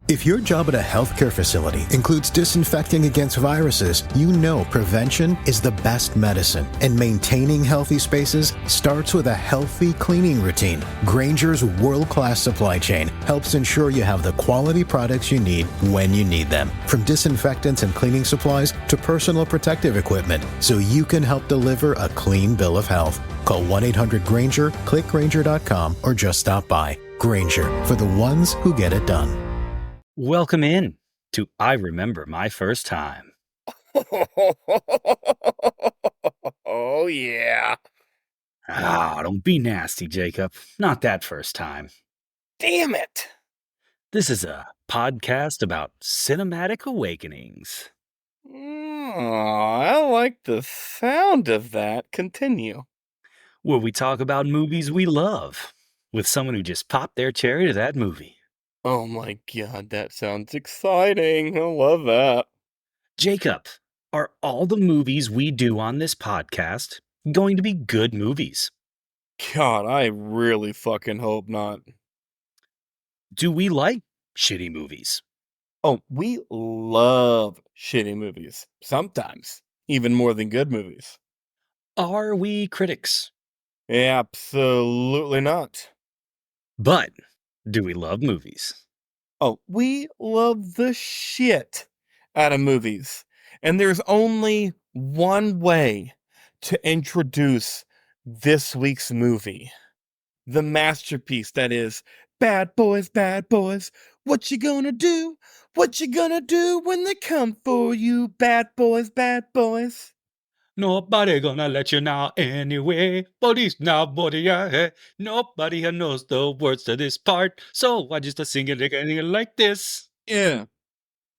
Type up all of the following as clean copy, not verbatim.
If your job at a healthcare facility includes disinfecting against viruses, you know prevention is the best medicine, and maintaining healthy spaces starts with a healthy cleaning routine. Grainger's world-class supply chain helps ensure you have the quality products you need when you need them, from disinfectants and cleaning supplies to personal protective equipment, so you can help deliver a clean bill of health. Call 1-800-GRAINGER, click Grainger.com, or just stop by. Grainger, for the ones who get it done. Welcome in to I Remember My First Time. Oh, yeah. Don't be nasty, Jacob. Not that first time. Damn it. This is a podcast about cinematic awakenings. I like the sound of that. Continue. Where we talk about movies we love with someone who just popped their cherry to that movie. Oh my god, that sounds exciting. I love that. Jacob, are all the movies we do on this podcast going to be good movies? God, I really fucking hope not. Do we like shitty movies? Oh, we love shitty movies. Sometimes. Even more than good movies. Are we critics? Absolutely not. But do we love movies? Oh, we love the shit out of movies. And there's only one way to introduce this week's movie. The masterpiece that is Bad Boys, Bad Boys. What you gonna do? What you gonna do when they come for you? Bad Boys, Bad Boys. Nobody gonna let you now anyway. Bodies now, body, yeah. Nobody here knows the words to this part, so I just sing it again like this. Yeah.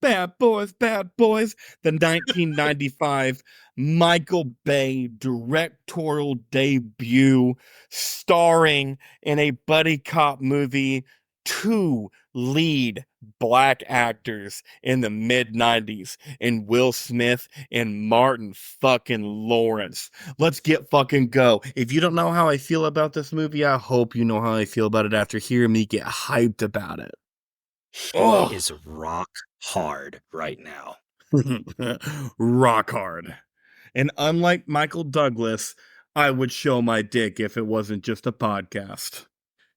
Bad Boys, Bad Boys. The 1995 Michael Bay directorial debut, starring in a buddy cop movie, two lead black actors in the mid-90s, in Will Smith and Martin fucking Lawrence. Let's get fucking go. If you don't know how I feel about this movie, I hope you know how I feel about it after hearing me get hyped about it. He is rock hard right now. Rock hard. And unlike Michael Douglas, I would show my dick if it wasn't just a podcast.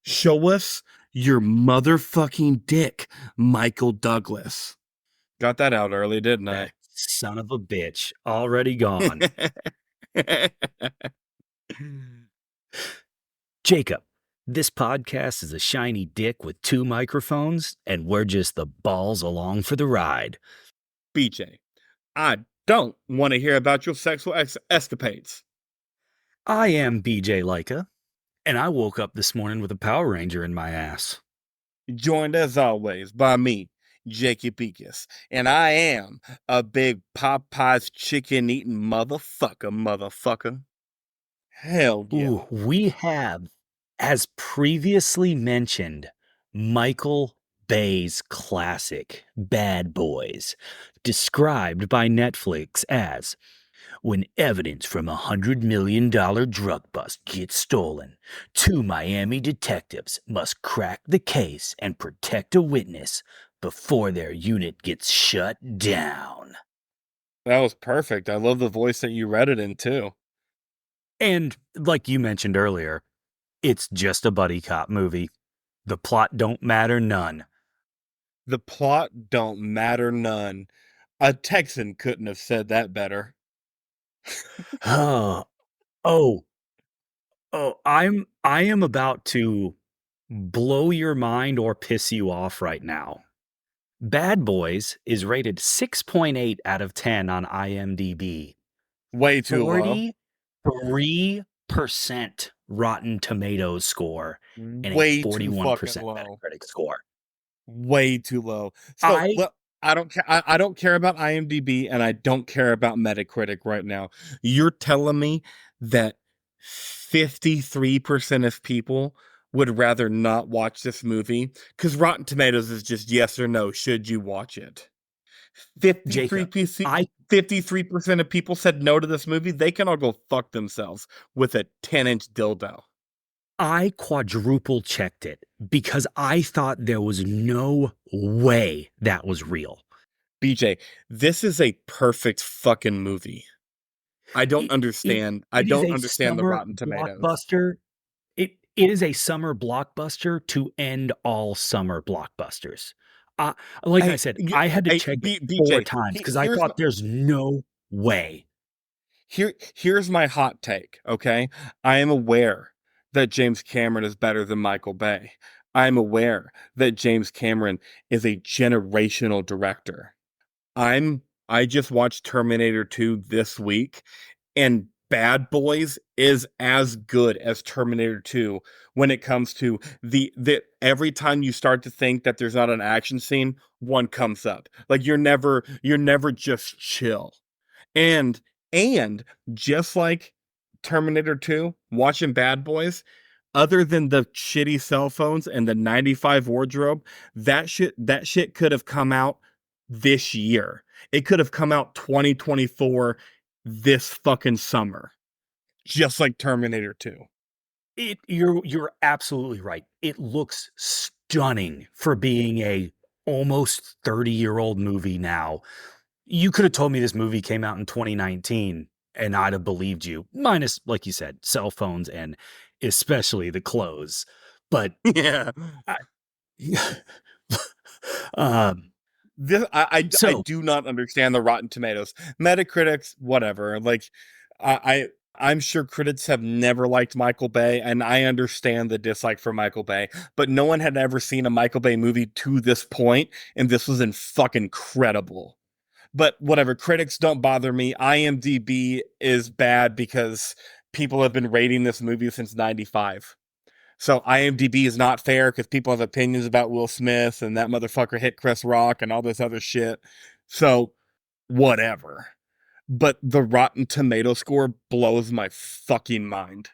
Show us your motherfucking dick, Michael Douglas. Got that out early, didn't I? That son of a bitch, already gone. Jacob, this podcast is a shiny dick with two microphones, and we're just the balls along for the ride. BJ, I don't want to hear about your sexual escapades. I am BJ Leica, and I woke up this morning with a Power Ranger in my ass. Joined as always by me, Jakey Peakus, and I am a big Popeye's chicken-eating motherfucker. Hell yeah. Ooh, we have, as previously mentioned, Michael Bay's classic, Bad Boys, described by Netflix as when evidence from $100 million drug bust gets stolen, two Miami detectives must crack the case and protect a witness before their unit gets shut down. That was perfect. I love the voice that you read it in, too. And like you mentioned earlier, it's just a buddy cop movie. The plot don't matter none. The plot don't matter none. A Texan couldn't have said that better. I am about to blow your mind or piss you off right now. Bad Boys is rated 6.8 out of 10 on IMDb. Way too low. 43% Rotten Tomatoes score and Way a too 41% fucking low. Metacritic score. Way too low. So I don't care. I don't care about IMDb and I don't care about Metacritic right now. You're telling me that 53% of people would rather not watch this movie? Because Rotten Tomatoes is just yes or no. Should you watch it? 53% of people said no to this movie. They can all go fuck themselves with a 10-inch dildo. I quadruple checked it because I thought there was no way that was real. BJ, this is a perfect fucking movie. I don't It it understand. I it is don't a understand the summer Rotten Tomatoes. blockbuster. It is a summer blockbuster to end all summer blockbusters. Uh, like I Hey, said, I had to check it 4 BJ, times because I here's thought there's no way. here's my hot take, okay? I am aware that James Cameron is better than Michael Bay. I'm aware that James Cameron is a generational director. I just watched Terminator 2 this week, and Bad Boys is as good as Terminator 2 when it comes to the every time you start to think that there's not an action scene, one comes up. Like you're never just chill. And and just like Terminator 2, watching Bad Boys, other than the shitty cell phones and the 95 wardrobe, that shit could have come out this year. It could have come out 2024 this fucking summer. Just like Terminator 2. You're absolutely right. It looks stunning for being a almost 30-year-old movie now. You could have told me this movie came out in 2019 and I'd have believed you, minus, like you said, cell phones and especially the clothes. But Yeah. I, um, I so do not understand the Rotten Tomatoes. Metacritics, whatever. Like I'm sure critics have never liked Michael Bay, and I understand the dislike for Michael Bay, but no one had ever seen a Michael Bay movie to this point, and this was in fucking incredible. But whatever, critics don't bother me. IMDb is bad because people have been rating this movie since 95. So IMDb is not fair because people have opinions about Will Smith and that motherfucker hit Chris Rock and all this other shit. So whatever. But the Rotten Tomato score blows my fucking mind.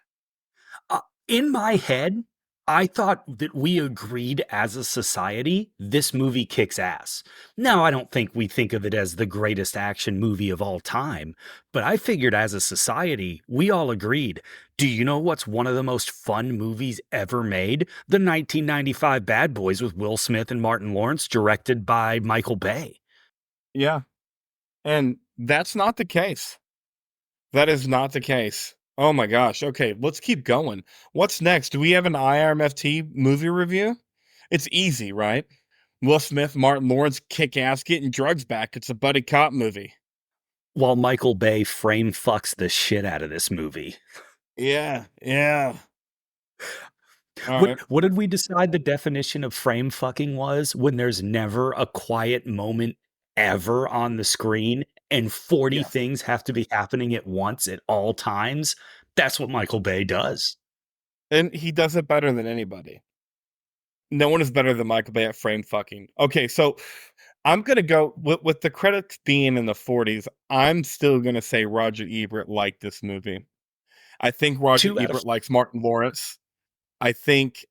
uh, in my head, I thought that we agreed as a society this movie kicks ass. Now, I don't think we think of it as the greatest action movie of all time, but I figured as a society, we all agreed. Do you know what's one of the most fun movies ever made? The 1995 Bad Boys with Will Smith and Martin Lawrence, directed by Michael Bay. Yeah. And that's not the case. That is not the case. Oh my gosh. Okay, let's keep going. What's next? Do we have an IRMFT movie review? It's easy, right? Will Smith, Martin Lawrence, kick ass, getting drugs back. It's a buddy cop movie. While Michael Bay frame fucks the shit out of this movie. Yeah, yeah. All What right. what did we decide the definition of frame fucking was when there's never a quiet moment ever on the screen and 40 Yes. things have to be happening at once at all times? That's what Michael Bay does. And he does it better than anybody. No one is better than Michael Bay at frame fucking. Okay, so I'm gonna go with the credits being in the 40s. I'm still gonna say Roger Ebert liked this movie. I think Roger 2 out of Ebert likes Martin Lawrence. I think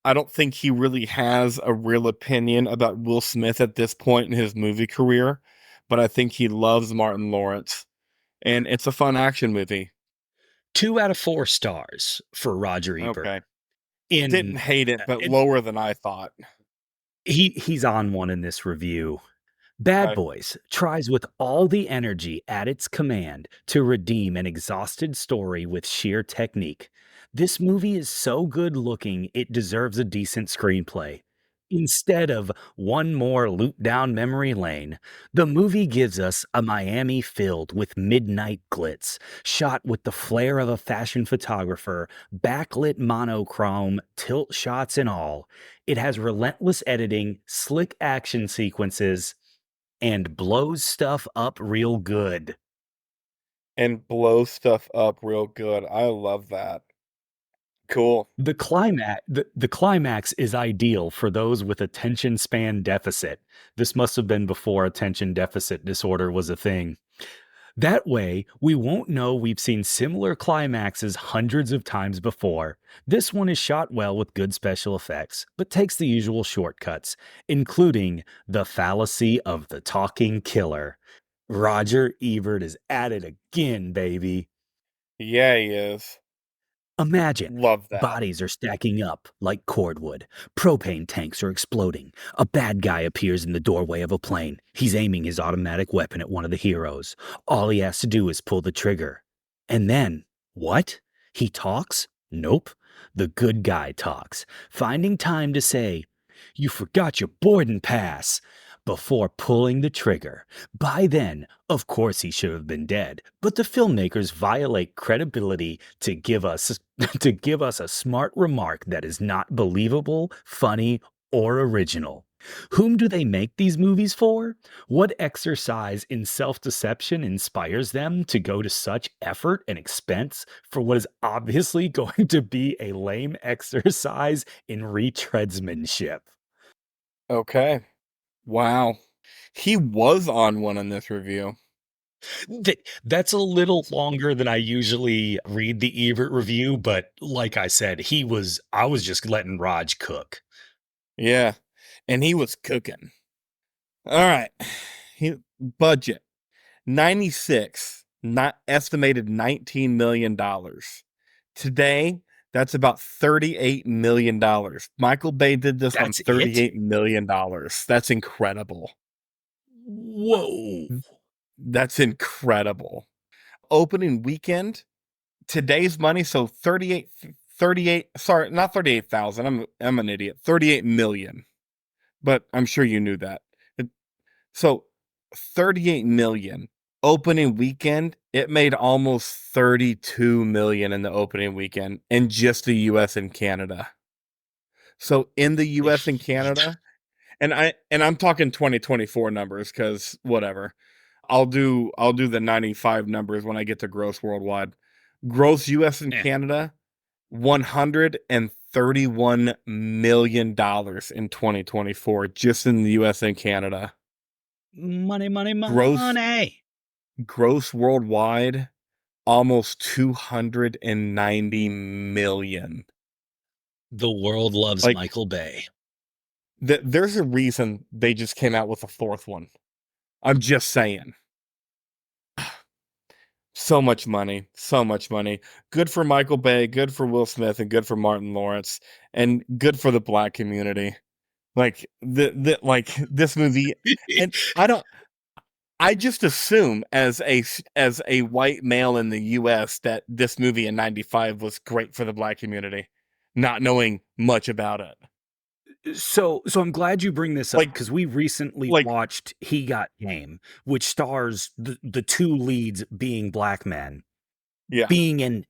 I don't think he really has a real opinion about Will Smith at this point in his movie career, but I think he loves Martin Lawrence, and it's a fun action movie. 2 out of 4 stars for Roger Ebert. Okay, didn't In hate it, but it, lower than I thought. he's on one in this review. Bad Okay. Boys tries with all the energy at its command to redeem an exhausted story with sheer technique. This movie is so good looking, it deserves a decent screenplay. Instead of one more loop down memory lane, the movie gives us a Miami filled with midnight glitz, shot with the flair of a fashion photographer, backlit monochrome, tilt shots and all. It has relentless editing, slick action sequences, and blows stuff up real good. And blow stuff up real good. I love that. Cool. The climax is ideal for those with attention span deficit. This must have been before attention deficit disorder was a thing. That way, we won't know we've seen similar climaxes hundreds of times before. This one is shot well with good special effects, but takes the usual shortcuts, including the fallacy of the talking killer. Roger Ebert is at it again, baby. Yeah, he is. Imagine Love that. bodies are stacking up like cordwood. Propane tanks are exploding. A bad guy appears in the doorway of a plane. He's aiming his automatic weapon at one of the heroes. All he has to do is pull the trigger. And then, what? He talks? Nope. The good guy talks, finding time to say, "You forgot your boarding pass," before pulling the trigger. By then, of course he should have been dead, but the filmmakers violate credibility to give us to give us a smart remark that is not believable, funny, or original. Whom do they make these movies for? What exercise in self-deception inspires them to go to such effort and expense for what is obviously going to be a lame exercise in retreadsmanship? Okay. Wow. He was on one in this review. That's a little longer than I usually read the Ebert review, but like I said, I was just letting Raj cook. Yeah. And he was cooking. All right. Budget 96, not estimated $19 million. Today, that's about $38 million. Michael Bay did this on That's it? $38 million. That's incredible. Whoa. That's incredible. Opening weekend, today's money, so 38, sorry, not 38,000. I'm an idiot. 38 million. But I'm sure you knew that. So 38 million opening weekend, it made almost 32 million in the opening weekend in just the US and Canada. So in the US and Canada, and I'm talking 2024 numbers cuz whatever. I'll do the 95 numbers when I get to gross worldwide. Gross US and Eh. Canada, $131 million in 2024 just in the US and Canada. Money, money, Gross money. gross worldwide, almost 290 million. The world loves Like Michael Bay. there's a reason they just came out with a fourth one. I'm just saying. So much money, so much money. Good for Michael Bay, good for Will Smith, and good for Martin Lawrence, and good for the black community. Like like this movie, and I just assume as a white male in the US that this movie in 95 was great for the black community, not knowing much about it. So I'm glad you bring this up Like because we recently like watched He Got Game, which stars the two leads being black men, yeah, being an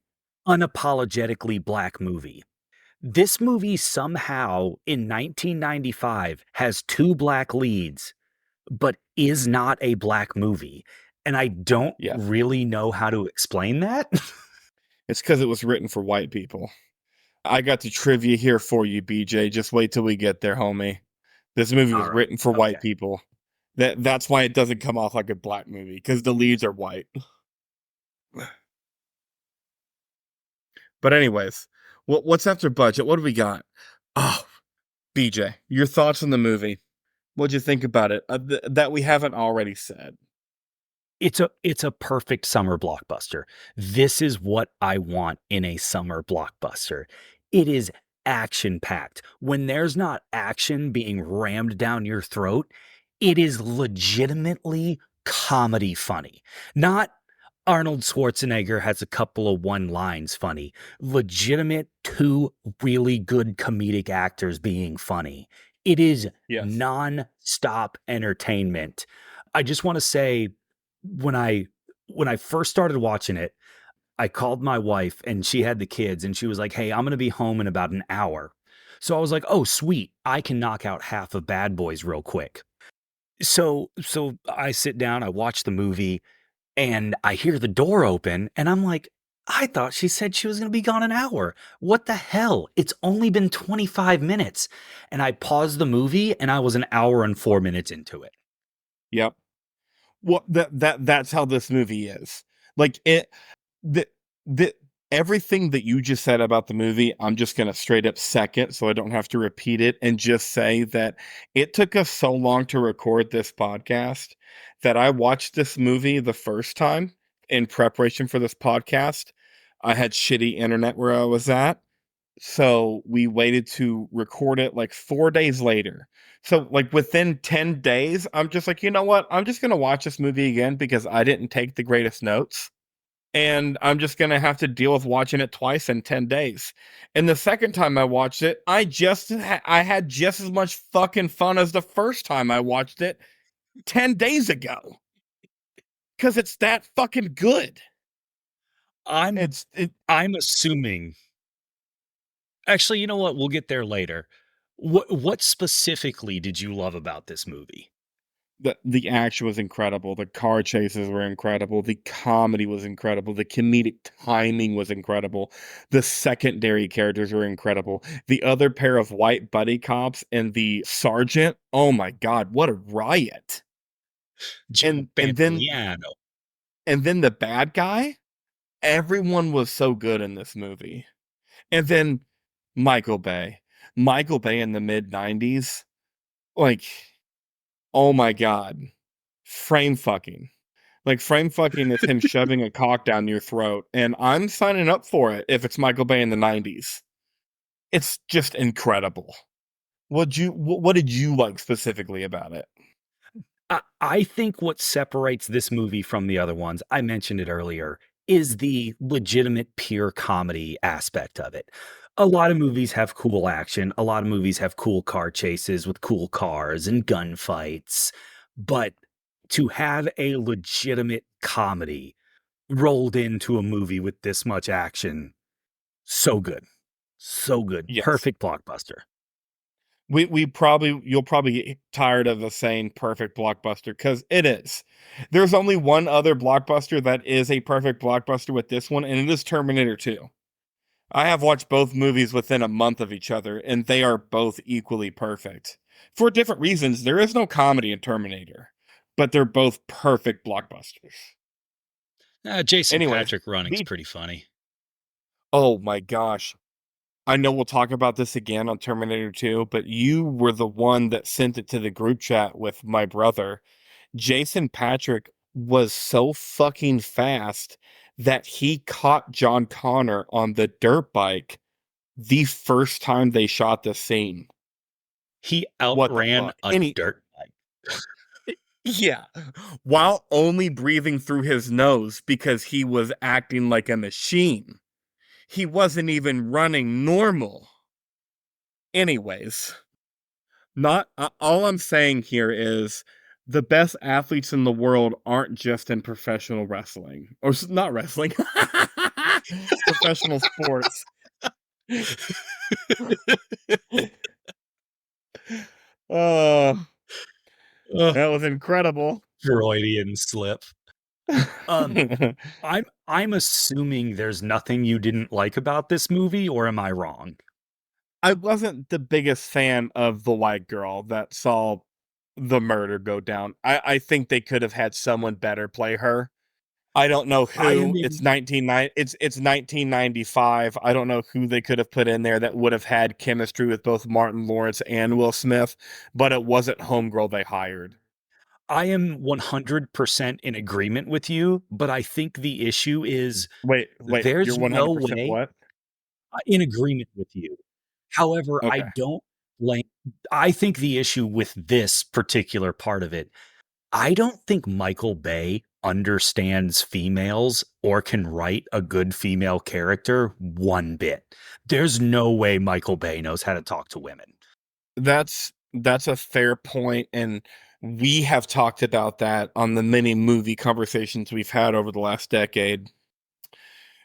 unapologetically black movie. This movie somehow in 1995 has two black leads, but is not a black movie. And I don't yeah. really know how to explain that. It's because it was written for white people. I got the trivia here for you, BJ. Just wait till we get there, homie. This movie All was right. written for Okay. white people. That's why it doesn't come off like a black movie, because the leads are white. But anyways, what's after budget? What do we got? Oh, BJ, your thoughts on the movie? What'd you think about it that we haven't already said? It's a perfect summer blockbuster. This is what I want in a summer blockbuster. It is action-packed. When there's not action being rammed down your throat, it is legitimately comedy funny. Not Arnold Schwarzenegger has a couple of one lines funny. Legitimate two really good comedic actors being funny. It is Yes. non-stop entertainment. I just want to say when I first started watching it, I called my wife and she had the kids and she was like, "Hey, I'm going to be home in about an hour." So I was like, "Oh, sweet. I can knock out half of Bad Boys real quick." So I sit down, I watch the movie, and I hear the door open and I'm like, "I thought she said she was going to be gone an hour. What the hell? It's only been 25 minutes." And I paused the movie and I was an hour and 4 minutes into it. Yep. Well, that's how this movie is. Like it, the the everything that you just said about the movie, I'm just gonna straight up second, so I don't have to repeat it, and just say that it took us so long to record this podcast that I watched this movie the first time in preparation for this podcast. I had shitty internet where I was at. So we waited to record it like 4 days later. So like within 10 days, I'm just like, you know what? I'm just gonna watch this movie again because I didn't take the greatest notes. And I'm just gonna have to deal with watching it twice in 10 days. And the second time I watched it, I had just as much fucking fun as the first time I watched it 10 days ago. Cause it's that fucking good. I'm It's it I'm assuming. Actually, you know what? We'll get there later. What specifically did you love about this movie? the action was incredible. The car chases were incredible. The comedy was incredible. The comedic timing was incredible. The secondary characters were incredible. The other pair of white buddy cops and the sergeant, oh my god, what a riot. Joe And and then Pantoliano. and then the bad guy, everyone was so good in this movie. And then Michael Bay. Michael Bay in the mid 90s, like, oh my god. Frame fucking. Like frame fucking is him shoving a cock down your throat, and I'm signing up for it if it's Michael Bay in the 90s. It's just incredible. What did you like specifically about it? I think what separates this movie from the other ones, I mentioned it earlier, is the legitimate pure comedy aspect of it. A lot of movies have cool action, a lot of movies have cool car chases with cool cars and gunfights, but to have a legitimate comedy rolled into a movie with this much action, so good. So good. Yes. Perfect blockbuster. We probably you'll probably get tired of us saying perfect blockbuster because it is. There's only one other blockbuster that is a perfect blockbuster with this one, and it is Terminator 2. I have watched both movies within a month of each other, and they are both equally perfect. For different reasons, there is no comedy in Terminator, but they're both perfect blockbusters. Jason Anyways, Patrick running's the pretty funny. oh my gosh. I know we'll talk about this again on Terminator 2, but you were the one that sent it to the group chat with my brother. Jason Patrick was so fucking fast that he caught John Connor on the dirt bike the first time they shot the scene. He What the outran fuck? a Any dirt bike. yeah, while only breathing through his nose because he was acting like a machine. He wasn't even running normal. Anyways, not all I'm saying here is the best athletes in the world aren't just in professional wrestling or not wrestling, professional sports. Oh, Ugh, that was incredible. Freudian slip. Um, I'm assuming there's nothing you didn't like about this movie, or am I wrong? I wasn't the biggest fan of the white girl that saw the murder go down. I think they could have had someone better play her. I don't know I am who. in It's 1995. I don't know who they could have put in there that would have had chemistry with both Martin Lawrence and Will Smith, but it wasn't Homegirl they hired. I am 100% in agreement with you, but I think the issue is Wait, you're there's no 100% way what? in agreement with you. However, I Okay. don't blame I think the issue with this particular part of it, I don't think Michael Bay understands females or can write a good female character one bit. There's no way Michael Bay knows how to talk to women. That's a fair point, and we have talked about that on the many movie conversations we've had over the last decade.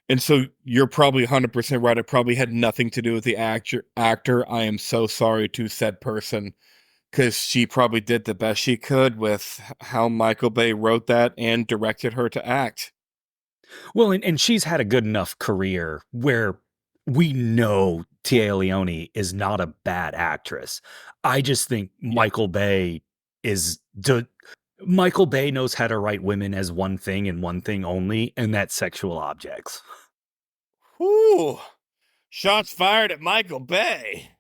And so you're probably 100% right. It probably had nothing to do with the actor. I am so sorry to said person because she probably did the best she could with how Michael Bay wrote that and directed her to act. Well, and she's had a good enough career where we know Tia Leone is not a bad actress. I just think Yeah. Michael Bay knows how to write women as one thing and one thing only, and that's sexual objects. Whew. Shots fired at Michael Bay.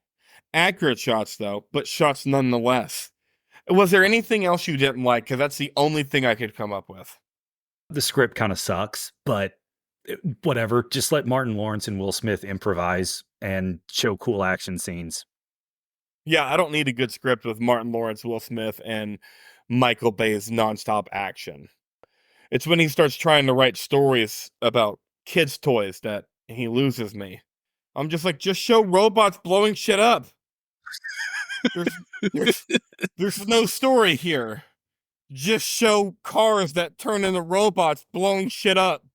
Accurate shots, though, but shots nonetheless. Was there anything else you didn't like? Because that's the only thing I could come up with. The script kind of sucks, but Whatever. Just let Martin Lawrence and Will Smith improvise and show cool action scenes. Yeah, I don't need a good script with Martin Lawrence, Will Smith, and Michael Bay's nonstop action. It's when he starts trying to write stories about kids' toys that he loses me. I'm just like, just show robots blowing shit up. There's there's there's no story here. Just show cars that turn into robots blowing shit up.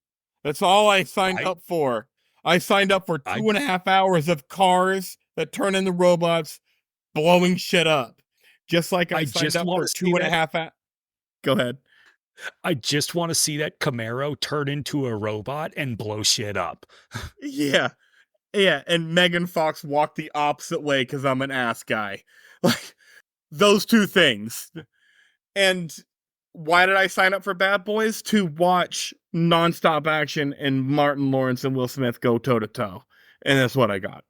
That's all I signed I up for. I signed up for I 2.5 hours of cars that turn into robots blowing shit up. Just like I I signed just up want for to see two and a that. half. Go ahead. I just want to see that Camaro turn into a robot and blow shit up. Yeah, yeah. And Megan Fox walked the opposite way because I'm an ass guy. Like those two things. And why did I sign up for Bad Boys? To watch nonstop action and Martin Lawrence and Will Smith go toe to toe. And that's what I got.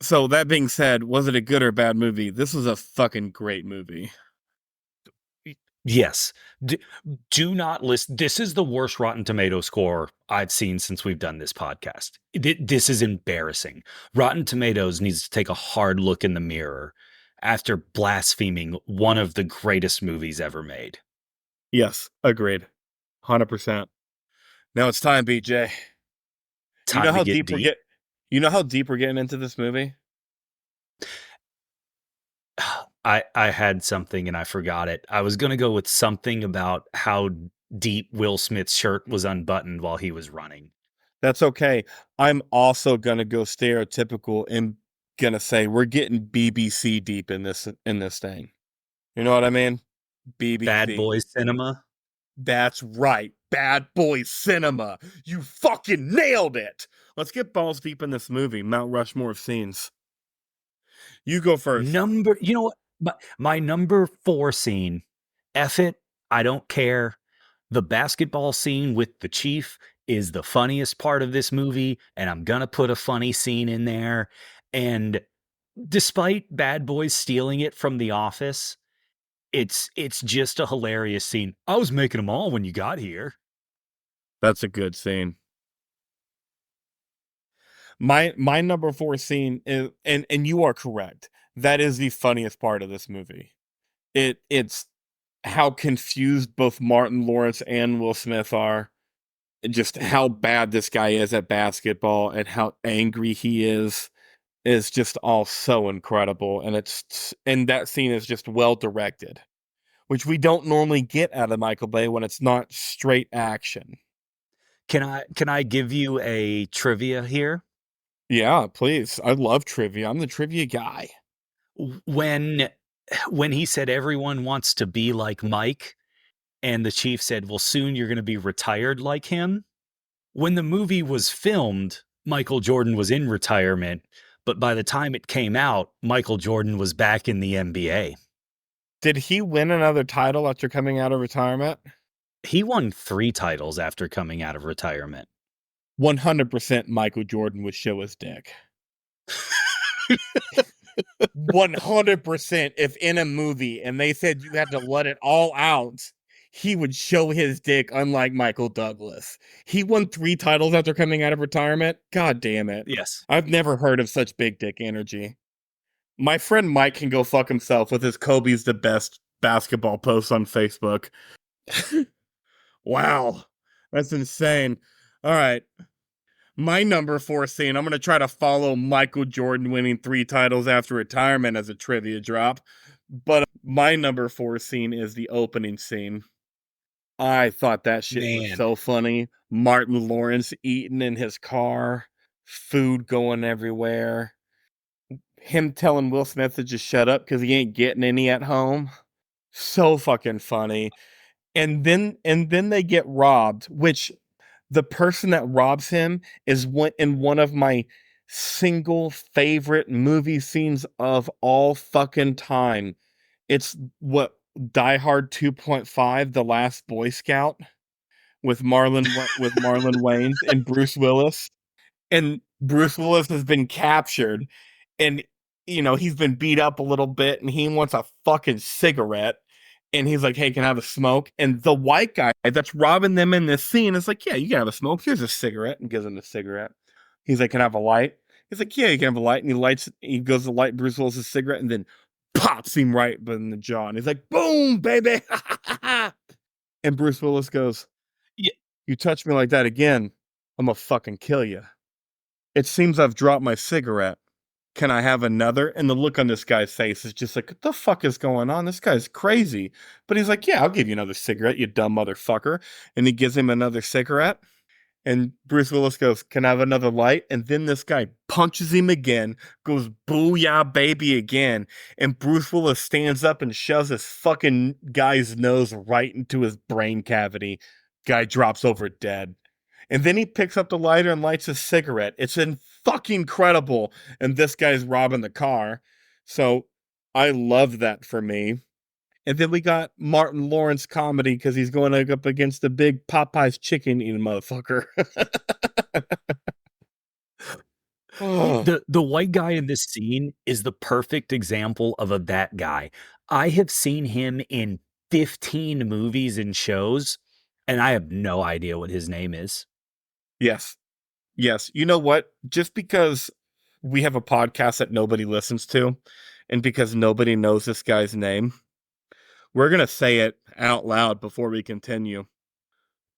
So that being said, was it a good or bad movie? This was a fucking great movie. Yes. Do not list. This is the worst Rotten Tomato score I've seen since we've done this podcast. This is embarrassing. Rotten Tomatoes needs to take a hard look in the mirror after blaspheming one of the greatest movies ever made. Yes, agreed. 100%. Now it's time, BJ. You know Time to how get deep we're deep. get you know how deep we're getting into this movie? I had something and I forgot it. I was gonna go with something about how deep Will Smith's shirt was unbuttoned while he was running. That's okay. I'm also gonna go stereotypical and gonna say we're getting BBC deep in this thing. You know what I mean? Bad BBC. Boys Cinema. That's right. Bad Boy Cinema. You fucking nailed it. Let's get balls deep in this movie. Mount Rushmore of scenes. You go first. You know what? My number 4 scene, F it, I don't care. The basketball scene with the chief is the funniest part of this movie, and I'm gonna put a funny scene in there. And despite Bad Boys stealing it from The Office, it's just a hilarious scene. I was making them all when you got here. That's a good scene. My number four scene is, and you are correct. That is the funniest part of this movie. It's how confused both Martin Lawrence and Will Smith are, and just how bad this guy is at basketball and how angry he is just all so incredible. And that scene is just well directed, which we don't normally get out of Michael Bay when it's not straight action. Can I give you a trivia here? Yeah, please. I love trivia. I'm the trivia guy. When when he said everyone wants to be like Mike, and the chief said, "Well, soon you're going to be retired like him." When the movie was filmed, Michael Jordan was in retirement, but by the time it came out, Michael Jordan was back in the NBA. Did he win another title after coming out of retirement? He won 3 titles after coming out of retirement. 100% Michael Jordan would show his dick. 100%. If in a movie and they said you had to let it all out, he would show his dick, unlike Michael Douglas. He won 3 titles after coming out of retirement. God damn it. Yes. I've never heard of such big dick energy. My friend Mike can go fuck himself with his Kobe's the best basketball posts on Facebook. Wow. That's insane. All right. My number 4 scene, I'm going to try to follow Michael Jordan winning 3 titles after retirement as a trivia drop. But my number 4 scene is the opening scene. I thought that shit was Man. so funny. Martin Lawrence eating in his car, food going everywhere. Him telling Will Smith to just shut up because he ain't getting any at home. So fucking funny. And then they get robbed, which the person that robs him is in one of my single favorite movie scenes of all fucking time. It's what Die Hard 2.5, The Last Boy Scout with Marlon Wayans and Bruce Willis. And Bruce Willis has been captured and he's been beat up a little bit and he wants a fucking cigarette And he's like, hey, can I have a smoke? And the white guy that's robbing them in this scene is like, yeah, you can have a smoke. Here's a cigarette, and gives him a cigarette. He's like, can I have a light? He's like, yeah, you can have a light. And he goes to light Bruce Willis's cigarette and then pops him right in the jaw. And he's like, boom, baby. And Bruce Willis goes, Yeah. you touch me like that again, I'm gonna fucking kill you. It seems I've dropped my cigarette. Can I have another? And the look on this guy's face is just like, what the fuck is going on? This guy's crazy. But he's like, yeah, I'll give you another cigarette, you dumb motherfucker. And he gives him another cigarette. And Bruce Willis goes, can I have another light? And then this guy punches him again, goes, booyah, baby, again. And Bruce Willis stands up and shoves his fucking guy's nose right into his brain cavity. Guy drops over dead. And then he picks up the lighter and lights a cigarette. It's in fucking incredible. And this guy's robbing the car. So I love that for me. And then we got Martin Lawrence comedy because he's going up against the big Popeye's chicken eating motherfucker. Oh, The white guy in this scene is the perfect example of that guy. I have seen him in 15 movies and shows, and I have no idea what his name is. yes. Yes. You know what? Just because we have a podcast that nobody listens to, and because nobody knows this guy's name, we're going to say it out loud before we continue.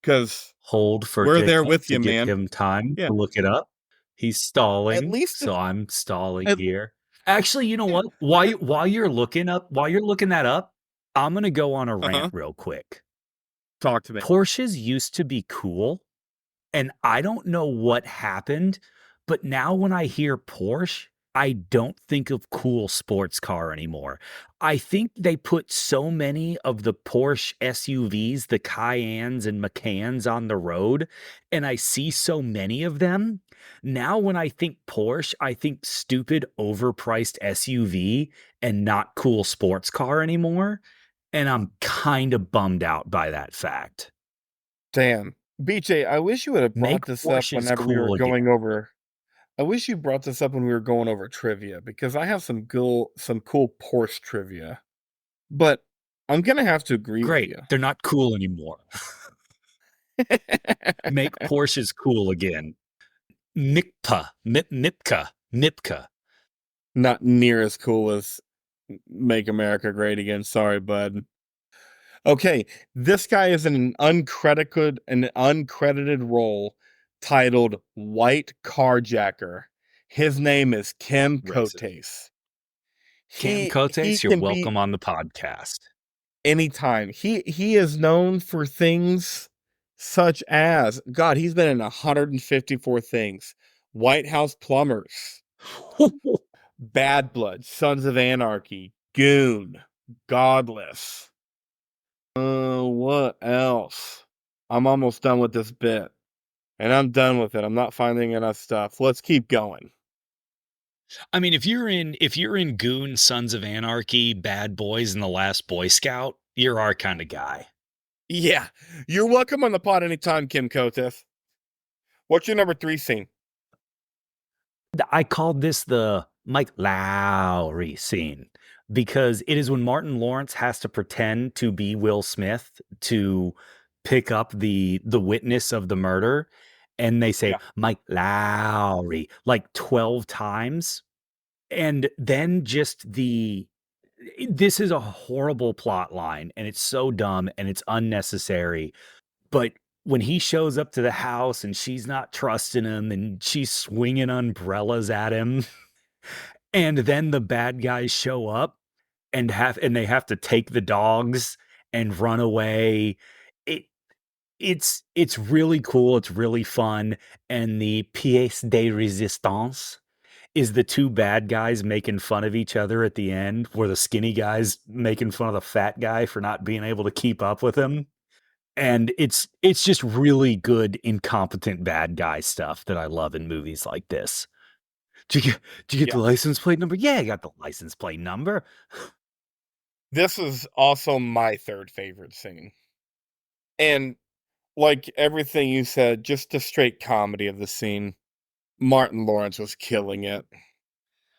Because Hold for we're there Jacob with to you, give man. him time Yeah. to look it up. He's At stalling, least, so I'm stalling at, here. Actually, you know yeah. what? While you're looking that up, I'm gonna go on a rant Uh-huh. real quick. Talk to me. Porsches used to be cool, and I don't know what happened, but now when I hear Porsche, I don't think of cool sports car anymore. I think they put so many of the Porsche SUVs, the Cayennes and Macans on the road, and I see so many of them. Now when I think Porsche, I think stupid overpriced SUV and not cool sports car anymore, and I'm kind of bummed out by that fact. Damn. BJ, I wish you would have Make brought this up Porsches whenever we were cool again. going over. I wish you brought this up when we were going over trivia because I have some cool Porsche trivia. But I'm gonna have to agree with Great. you. They're not cool anymore. Make Porsches cool again. Nipka. Not near as cool as Make America Great Again. Sorry, bud. Okay, this guy is in an uncredited role titled White Carjacker. His name is Kim Racist. Coates. Cam He Cotes, you're can be welcome on the podcast. anytime. He is known for things such as God, he's been in 154 things. White House Plumbers, Bad Blood, Sons of Anarchy, Goon, Godless. What else? I'm almost done with this bit. And I'm done with it. I'm not finding enough stuff. Let's keep going. I mean, if you're in Goon, Sons of Anarchy, Bad Boys, and The Last Boy Scout, you're our kind of guy. Yeah. You're welcome on the pod anytime, Kim Kotis. What's your number 3 scene? I called this the Mike Lowry scene because it is when Martin Lawrence has to pretend to be Will Smith to pick up the witness of the murder, and they say Yeah. Mike Lowry like 12 times. And then just this is a horrible plot line and it's so dumb and it's unnecessary. But when he shows up to the house and she's not trusting him and she's swinging umbrellas at him, and then the bad guys show up and they have to take the dogs and run away. It it's really cool. It's really fun. And the pièce de résistance is the two bad guys making fun of each other at the end, where the skinny guy's making fun of the fat guy for not being able to keep up with him. And it's just really good incompetent bad guy stuff that I love in movies like this. Did you get the Yeah. license plate number? Yeah, I got the license plate number. This is also my third favorite scene. And like everything you said, just the straight comedy of the scene. Martin Lawrence was killing it.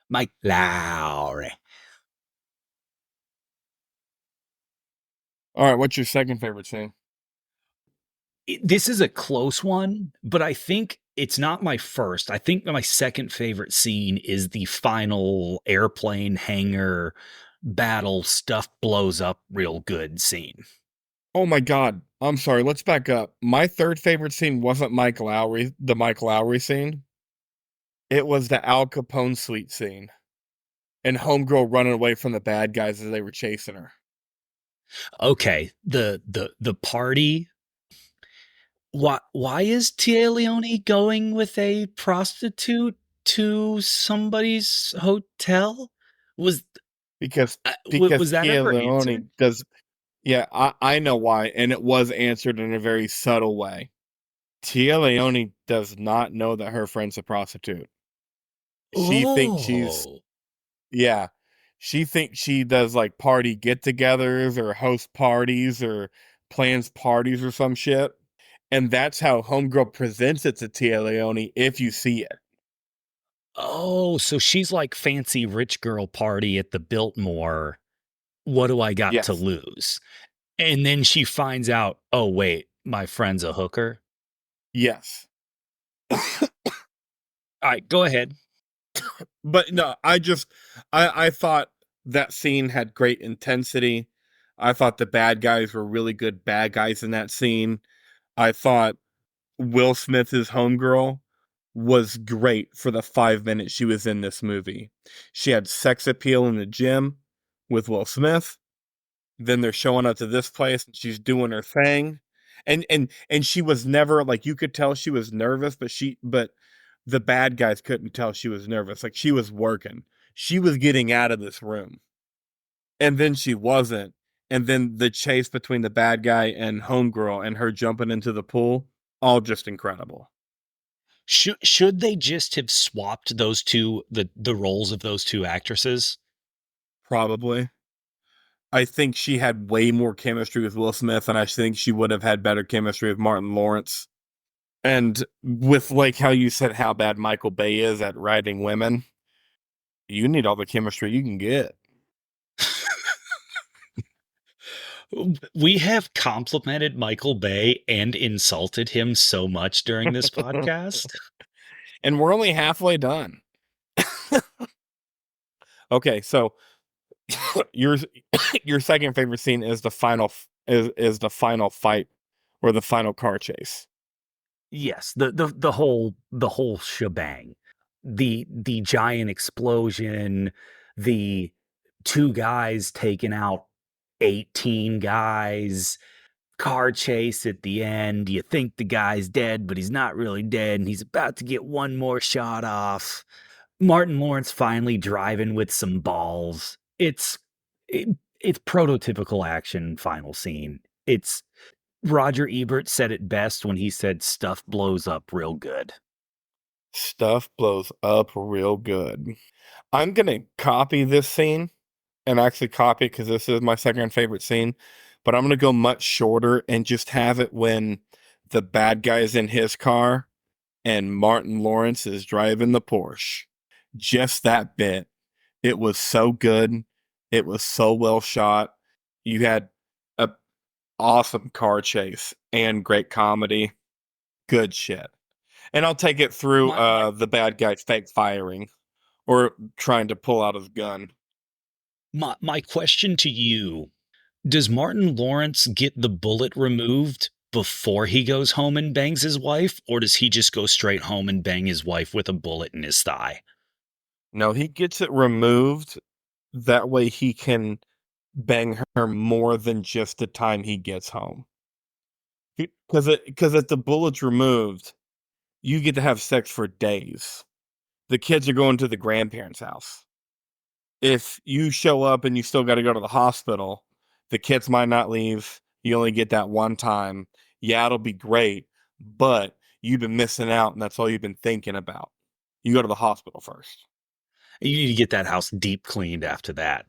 Mike Lowry. All right, what's your second favorite scene? This is a close one, but I think it's not my first. I think my second favorite scene is the final airplane hangar battle stuff blows up real good scene. Oh my God. I'm sorry. Let's back up. My third favorite scene wasn't Mike Lowry, the Mike Lowry scene. It was the Al Capone suite scene and Homegirl running away from the bad guys as they were chasing her. Okay, the party. Why is Tia Leone going with a prostitute to somebody's hotel? Was Because was that Tia ever answered? Leone does. Yeah, I know why, and it was answered in a very subtle way. Tia Leone does not know that her friend's a prostitute. She thinks she's Oh. Yeah. She thinks she does like party get-togethers or host parties or plans parties or some shit. And that's how Homegirl presents it to Tia Leone if you see it. Oh, so she's like fancy rich girl party at the Biltmore. What do I got to Yes. lose? And then she finds out, oh wait, my friend's a hooker. Yes. All right, go ahead. But no, I thought that scene had great intensity. I thought the bad guys were really good bad guys in that scene. I thought Will Smith's homegirl was great for the 5 minutes she was in this movie. She had sex appeal in the gym with Will Smith. Then they're showing up to this place and she's doing her thing. And she was never like you could tell she was nervous, but the bad guys couldn't tell she was nervous. Like she was working. She was getting out of this room. And then she wasn't. And then the chase between the bad guy and homegirl and her jumping into the pool, all just incredible. Should they just have swapped those the roles of those two actresses? Probably. I think she had way more chemistry with Will Smith, and I think she would have had better chemistry with Martin Lawrence. And with like how you said how bad Michael Bay is at writing women, you need all the chemistry you can get. We have complimented Michael Bay and insulted him so much during this podcast. And we're only halfway done. Okay, so your your second favorite scene is is the final fight or the final car chase. Yes, the whole shebang. The giant explosion, the two guys taking out 18 guys, car chase at the end. You think the guy's dead, but he's not really dead, and he's about to get one more shot off. Martin Lawrence finally driving with some balls. It, it's prototypical action final scene. It's Roger Ebert said it best when he said stuff blows up real good. Stuff blows up real good. I'm gonna copy this scene and actually copy it because this is my second favorite scene. But I'm gonna go much shorter and just have it when the bad guy's in his car and Martin Lawrence is driving the Porsche. Just that bit. It was so good. It was so well shot. You had a awesome car chase and great comedy. Good shit. And I'll take it through My the bad guy fake firing or trying to pull out his gun. my question to you, does Martin Lawrence get the bullet removed before he goes home and bangs his wife, or does he just go straight home and bang his wife with a bullet in his thigh? No, he gets it removed. That way he can bang her more than just the time he gets home. Because if the bullet's removed, you get to have sex for days. The kids are going to the grandparents' house. If you show up and you still got to go to the hospital, the kids might not leave. You only get that one time. Yeah, it'll be great, but you've been missing out, and that's all you've been thinking about. You go to the hospital first. You need to get that house deep cleaned after that,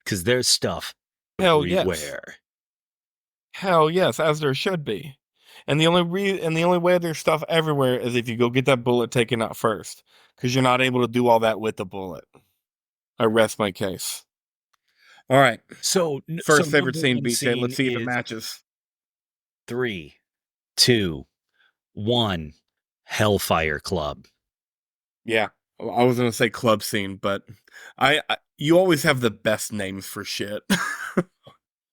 because there's stuff Hell yes. everywhere. Hell yes, as there should be. And the only way there's stuff everywhere is if you go get that bullet taken out first, because you're not able to do all that with the bullet. I rest my case. All right. So First favorite number scene, one BJ. scene Let's see if it is matches. 3, 2, 1. Hellfire Club. Yeah. I was gonna say club scene, but you always have the best names for shit.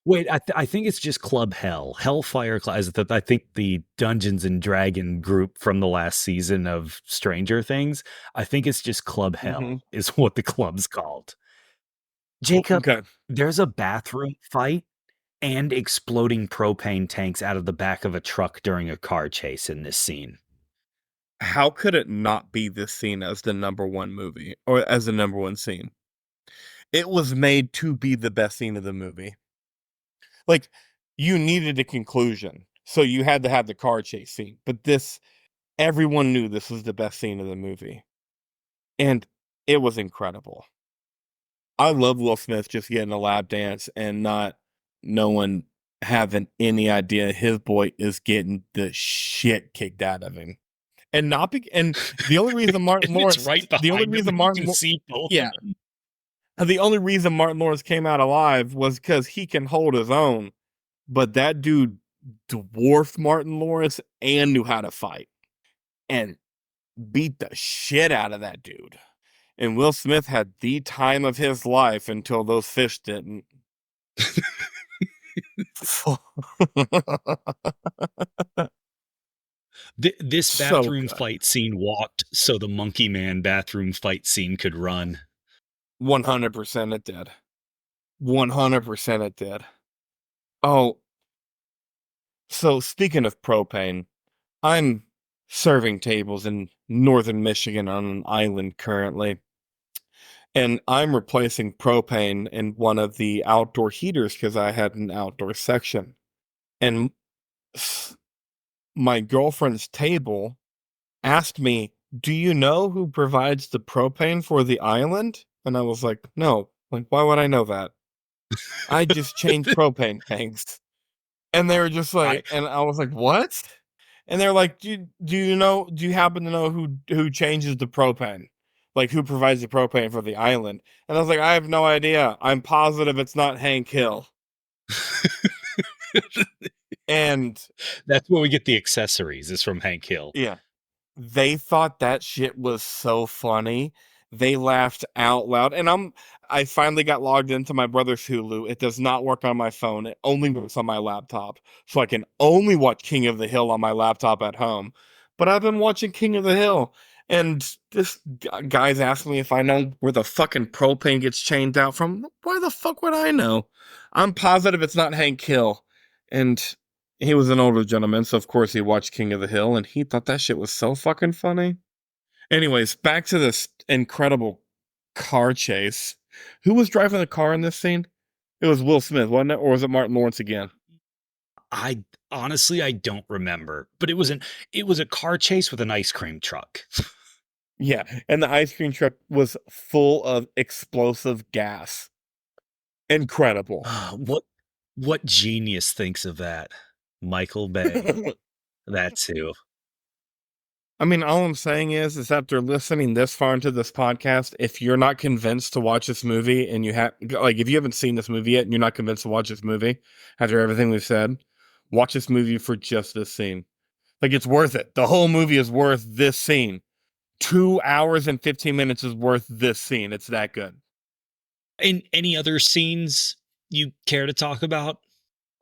Wait, I think it's just Club Hell. Hellfire Club. I think the Dungeons and Dragon group from the last season of Stranger Things. I think it's just Club Hmm. Hell is what the club's called. Jacob, Okay. there's a bathroom fight and exploding propane tanks out of the back of a truck during a car chase in this scene. How could it not be this scene as the number one movie or as the number one scene? It was made to be the best scene of the movie. Like, you needed a conclusion, so you had to have the car chase scene. But everyone knew this was the best scene of the movie, and it was incredible. I love Will Smith just getting a lap dance and not no one having any idea his boy is getting the shit kicked out of him. And not be, and the only reason Martin And it's Lawrence, right the only behind him, reason and you can see both yeah, of them. the only reason Martin Lawrence came out alive was because he can hold his own. But that dude dwarfed Martin Lawrence and knew how to fight and beat the shit out of that dude. And Will Smith had the time of his life until those fish didn't. This So bathroom good. fight scene walked so the Monkey Man bathroom fight scene could run. 100% it did. 100% it did. Oh, so speaking of propane, I'm serving tables in northern Michigan on an island currently. And I'm replacing propane in one of the outdoor heaters because I had an outdoor section. And my girlfriend's table asked me, "Do you know who provides the propane for the island?" And I was like, "No. Like, why would I know that? I just change propane tanks." And they were just I like, and I was like, "What?" And they're like, do you happen to know who changes the propane? Like who provides the propane for the island?" And I was like, "I have no idea. I'm positive it's not Hank Hill." And That's where we get the accessories, is from Hank Hill. yeah, they thought that shit was so funny. They laughed out loud. And I finally got logged into my brother's Hulu. It does not work on my phone. It only works on my laptop. So I can only watch King of the Hill on my laptop at home. But I've been watching King of the Hill. And this guy's asking me if I know where the fucking propane gets changed out from. Why the fuck would I know? I'm positive it's not Hank Hill. And he was an older gentleman, so of course he watched King of the Hill, and he thought that shit was so fucking funny. Anyways, back to this incredible car chase. Who was driving the car in this scene? It was Will Smith, wasn't it? Or was it Martin Lawrence again? I honestly I don't remember, but it was a car chase with an ice cream truck. Yeah, and the ice cream truck was full of explosive gas. Incredible. what what genius thinks of that? Michael Bay. That's who. I mean, all I'm saying is after listening this far into this podcast, if you're not convinced to watch this movie and if you haven't seen this movie yet and you're not convinced to watch this movie after everything we've said, watch this movie for just this scene. Like, it's worth it. The whole movie is worth this scene. 2 hours and 15 minutes is worth this scene. It's that good. And any other scenes you care to talk about?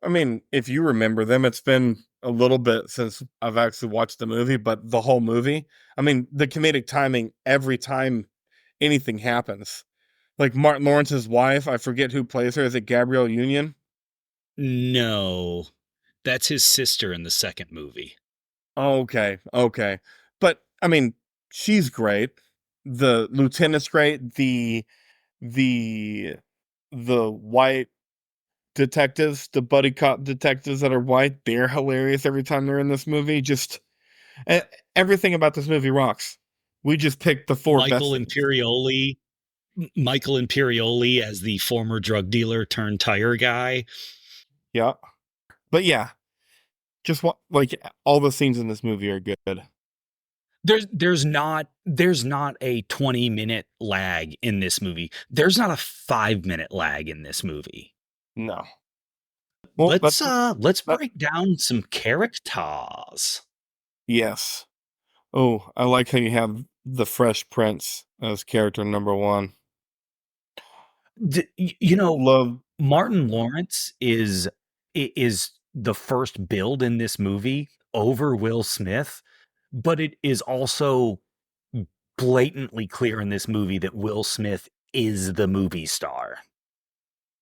I mean, if you remember them, it's been a little bit since I've actually watched the movie, but the whole movie, I mean, the comedic timing every time anything happens. Like Martin Lawrence's wife, I forget who plays her. Is it Gabrielle Union? No. That's his sister in the second movie. Okay, okay. But I mean, she's great. The lieutenant's great. The the white detectives, the buddy cop detectives that are white, they're hilarious every time they're in this movie. Just e- everything about this movie rocks. We just picked the four best Michael things. Imperioli Michael Imperioli as the former drug dealer turned tire guy. Yeah. But yeah, just what like all the scenes in this movie are good. There's not a 20-minute lag in this movie. There's not a 5-minute lag in this movie. No. Well, Let's that break down some characters. yes. Oh, I like how you have the Fresh Prince as character number one. You know, Love. Martin Lawrence is the first build in this movie over Will Smith, but it is also blatantly clear in this movie that Will Smith is the movie star.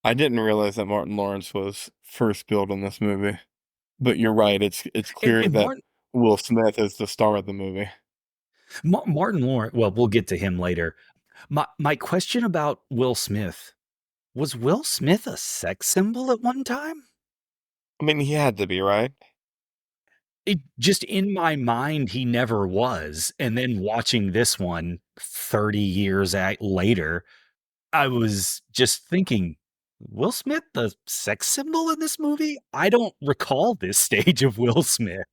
I didn't realize that Martin Lawrence was first billed in this movie, but you're right. It's And, clear and that Martin Will Smith is the star of the movie. Martin Lawrence, well, we'll get to him later. My question about Will Smith, was Will Smith a sex symbol at one time? I mean, he had to be, right? It just in my mind he never was, and then watching this one 30 years later, I was just thinking, Will Smith the sex symbol in this movie? I don't recall this stage of Will Smith.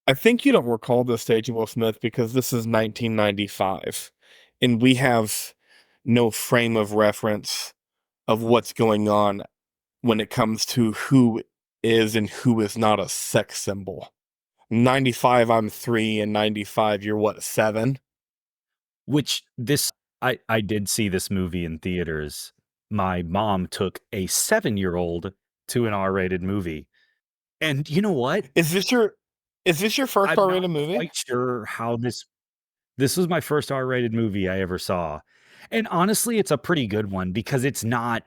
I think you don't recall this stage of Will Smith because this is 1995, and we have no frame of reference of what's going on when it comes to who is and who is not a sex symbol. 95, I'm 3, and 95, you're what, 7? Which this I did see this movie in theaters. My mom took a 7-year-old to an R-rated movie. And you know what? Is this your first I'm not R-rated movie? quite sure how this was my first R-rated movie I ever saw. And honestly, it's a pretty good one because it's not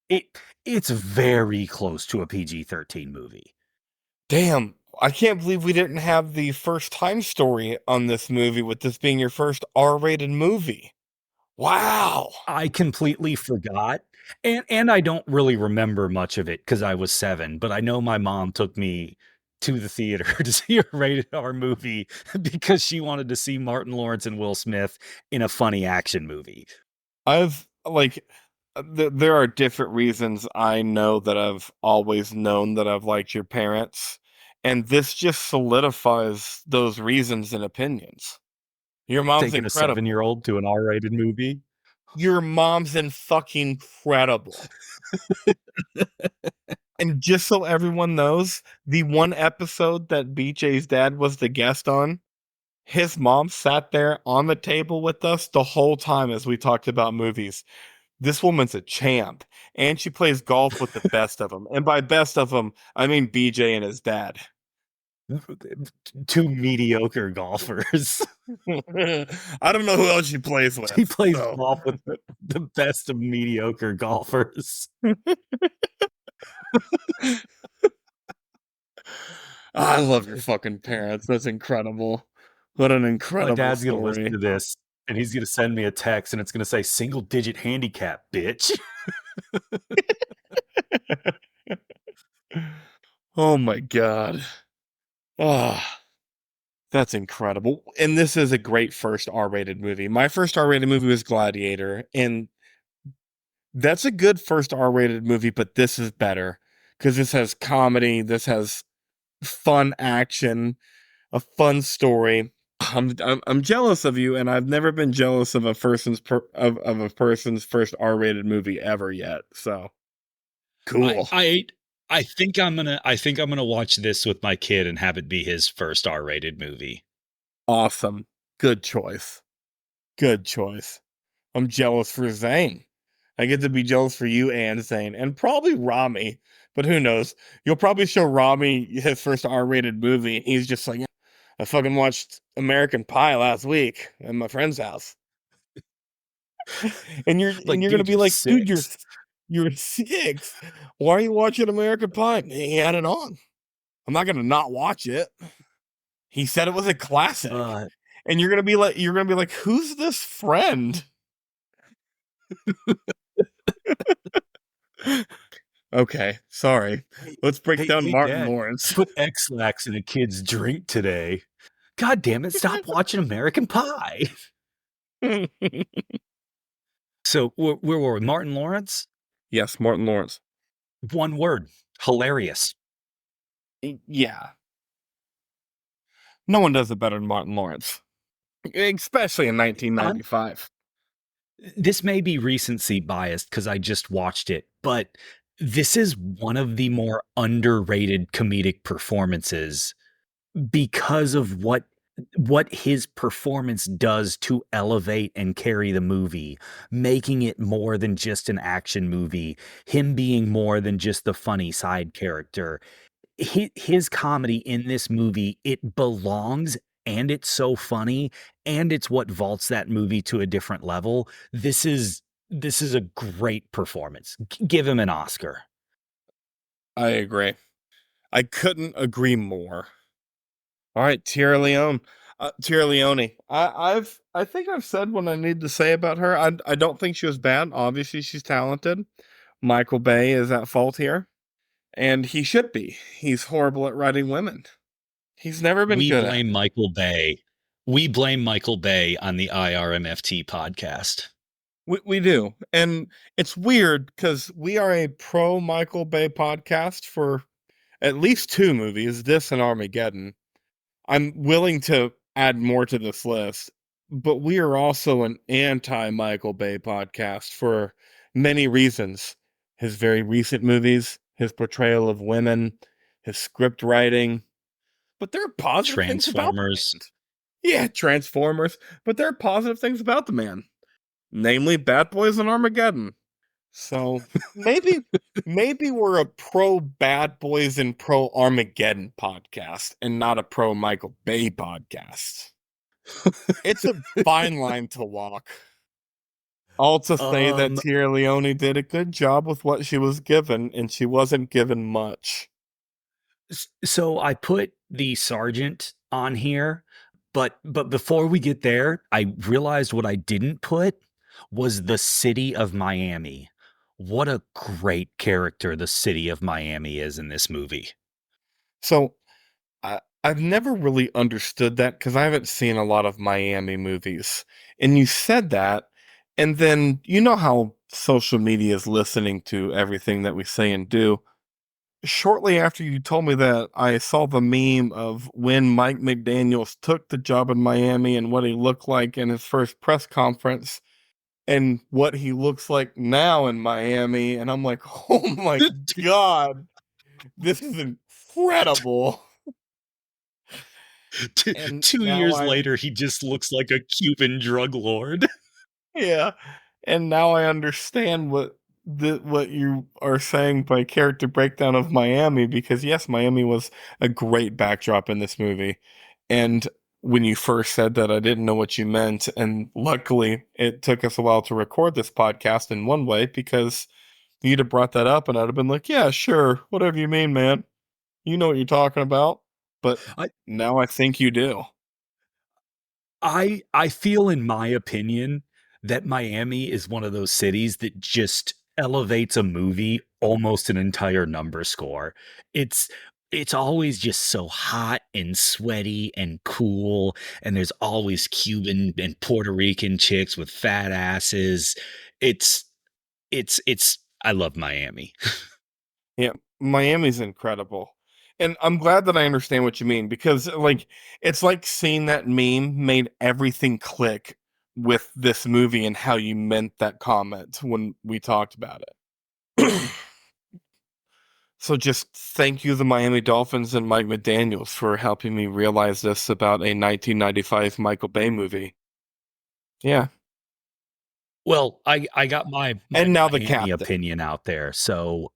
it it's very close to a PG-13 movie. Damn, I can't believe we didn't have the first time story on this movie with this being your first R-rated movie. Wow. I completely forgot, and I don't really remember much of it because I was 7, but I know my mom took me to the theater to see a rated R movie because she wanted to see Martin Lawrence and Will Smith in a funny action movie. I've like there are different reasons I know that I've always known that I've liked your parents, and this just solidifies those reasons and opinions. Your mom's Taking a incredible. 7-year-old to an R-rated movie. Your mom's in fucking incredible. And just so everyone knows, the one episode that BJ's dad was the guest on, his mom sat there on the table with us the whole time as we talked about movies. This woman's a champ, and she plays golf with the best of them. And by best of them, I mean BJ and his dad. Two mediocre golfers. I don't know who else she plays with. He plays So. golf with the best of mediocre golfers. I love your fucking parents. That's incredible. What an My incredible dad's gonna listen story. to this and he's gonna send me a text and it's gonna say single digit handicap, bitch. Oh my God. Ah, that's incredible. And this is a great first R-rated movie. My first R-rated movie was Gladiator, and that's a good first R-rated movie, but this is better because this has comedy, this has fun action, a fun story. I'm jealous of you, and I've never been jealous of a person's first R-rated movie ever yet. So I cool. I I think I'm gonna watch this with my kid and have it be his first R-rated movie. Awesome. Good choice. Good choice. I'm jealous for Zane. I get to be jealous for you and Zane, and probably Rami. But who knows? You'll probably show Rami his first R-rated movie, and he's just like, I fucking watched American Pie last week at my friend's house. And you're Like, gonna dude, be you're like, dude, you're 6. you're 6. Why are you watching American Pie? He had it on. I'm not gonna not watch it. He said it was a classic. Uh, And you're gonna be like, who's this friend? Okay, sorry. hey, Let's break hey, down hey, Martin Dad, Lawrence. put X-Lax in a kid's drink today. God damn it, stop watching American Pie. So where were we? Martin Lawrence? Yes, Martin Lawrence. One word. Hilarious. Yeah. No one does it better than Martin Lawrence. especially in 1995. This may be recency biased because I just watched it, but this is one of the more underrated comedic performances because of what his performance does to elevate and carry the movie, making it more than just an action movie, him being more than just the funny side character. His comedy in this movie, it belongs, and it's so funny, and it's what vaults that movie to a different level. This is a great performance. Give him an Oscar. I agree. I couldn't agree more. All right, Tierra Leone. Tierra Leone. I think I've said what I need to say about her. I don't think she was bad. Obviously, she's talented. Michael Bay is at fault here, and he should be. He's horrible at writing women. He's never been We good at blame it. Michael Bay. We blame Michael Bay on the IRMFT podcast. We do. And it's weird because we are a pro Michael Bay podcast for at least two movies, this and Armageddon. I'm willing to add more to this list, but we are also an anti Michael Bay podcast for many reasons. His very recent movies, his portrayal of women, his script writing. But there are positive things about the Transformers. man. Yeah, Transformers. But there are positive things about the man, namely Bad Boys and Armageddon. So maybe we're a pro Bad Boys and pro Armageddon podcast and not a pro Michael Bay podcast. It's a fine line to walk. All to say that Um, Tierra Leone did a good job with what she was given, and she wasn't given much. so I put the sergeant on here, but before we get there, I realized what I didn't put was the city of Miami. What a great character the city of Miami is in this movie. So I've never really understood that because I haven't seen a lot of Miami movies. And you said that, and then you know how social media is listening to everything that we say and do. Shortly after you told me that, I saw the meme of when Mike McDaniels took the job in Miami and what he looked like in his first press conference and what he looks like now in Miami. And I'm like, oh my God, this is incredible. Two, And two now years I later, he just looks like a Cuban drug lord. Yeah, and now I understand what you are saying by character breakdown of Miami because yes, Miami was a great backdrop in this movie. And when you first said that, I didn't know what you meant, and luckily it took us a while to record this podcast in one way because you'd have brought that up and I'd have been like, "Yeah, sure, whatever you mean, man. You know what you're talking about." But I, now I think you do. I feel, in my opinion, that Miami is one of those cities that just elevates a movie almost an entire number score. It's it's always just so hot and sweaty and cool, and there's always Cuban and Puerto Rican chicks with fat asses. It's it's I love Miami. Yeah, Miami's incredible. And I'm glad that I understand what you mean because like it's like seeing that meme made everything click with this movie and how you meant that comment when we talked about it. So just thank you the Miami Dolphins and Mike McDaniels for helping me realize this about a 1995 Michael Bay movie. Yeah. Well, I got my And now the Miami captain. opinion out there, so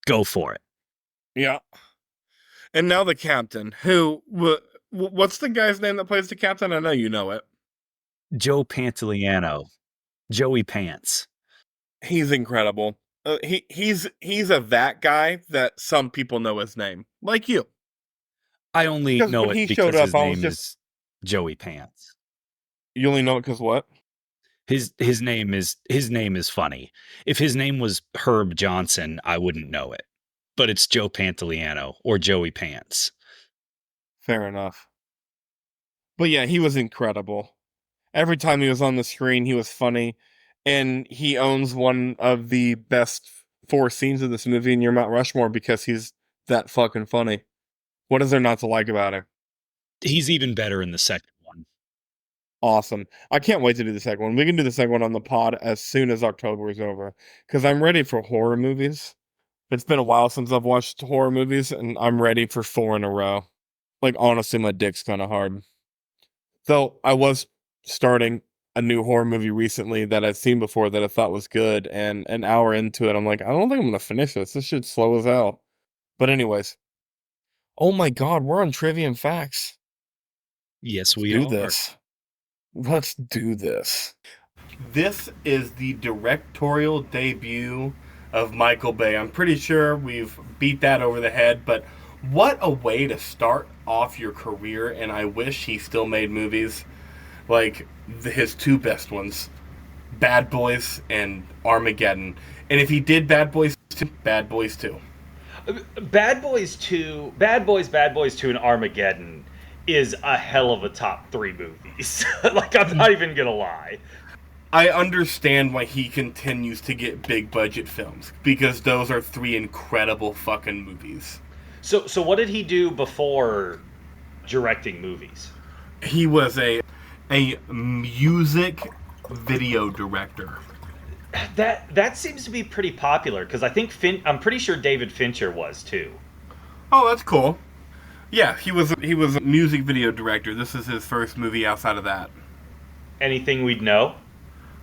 go for it. Yeah. And now the captain, what's the guy's name that plays the captain? I know you know it. Joe Pantoliano, Joey Pants. He's incredible. He's a that guy that some people know his name, like you. I only Because know when it he showed because up, his I was name just is Joey Pants. you only know it because what? His name is funny. If his name was Herb Johnson, I wouldn't know it. But it's Joe Pantoliano or Joey Pants. Fair enough. But yeah, he was incredible. Every time he was on the screen, he was funny, and he owns one of the best four scenes of this movie in your Mount Rushmore because he's that fucking funny. What is there not to like about him? He's even better in the second one. Awesome. I can't wait to do the second one. We can do the second one on the pod as soon as October is over. Because I'm ready for horror movies. It's been a while since I've watched horror movies, and I'm ready for 4 in a row. Like, honestly, my dick's kind of hard. So, I was starting a new horror movie recently that I'd seen before that I thought was good, and an hour into it, I'm like, I don't think I'm going to finish this. This shit's slow as hell. But anyways. Oh my god, we're on Trivia and Facts. Yes, we Do are. this. Let's do this. This is the directorial debut of Michael Bay. I'm pretty sure we've beat that over the head, but what a way to start off your career, and I wish he still made movies like his 2 best ones, Bad Boys and Armageddon. And if he did Bad Boys 2, Bad Boys 2. Bad Boys 2, Bad Boys 2, and Armageddon is a hell of a top 3 movies. Like, I'm not even gonna lie. I understand why he continues to get big budget films, because those are 3 incredible fucking movies. So what did he do before directing movies? He was a music video director. That seems to be pretty popular, because I think I'm pretty sure David Fincher was too. Oh, that's cool. Yeah, he was a music video director. This is his first movie outside of that. Anything we'd know?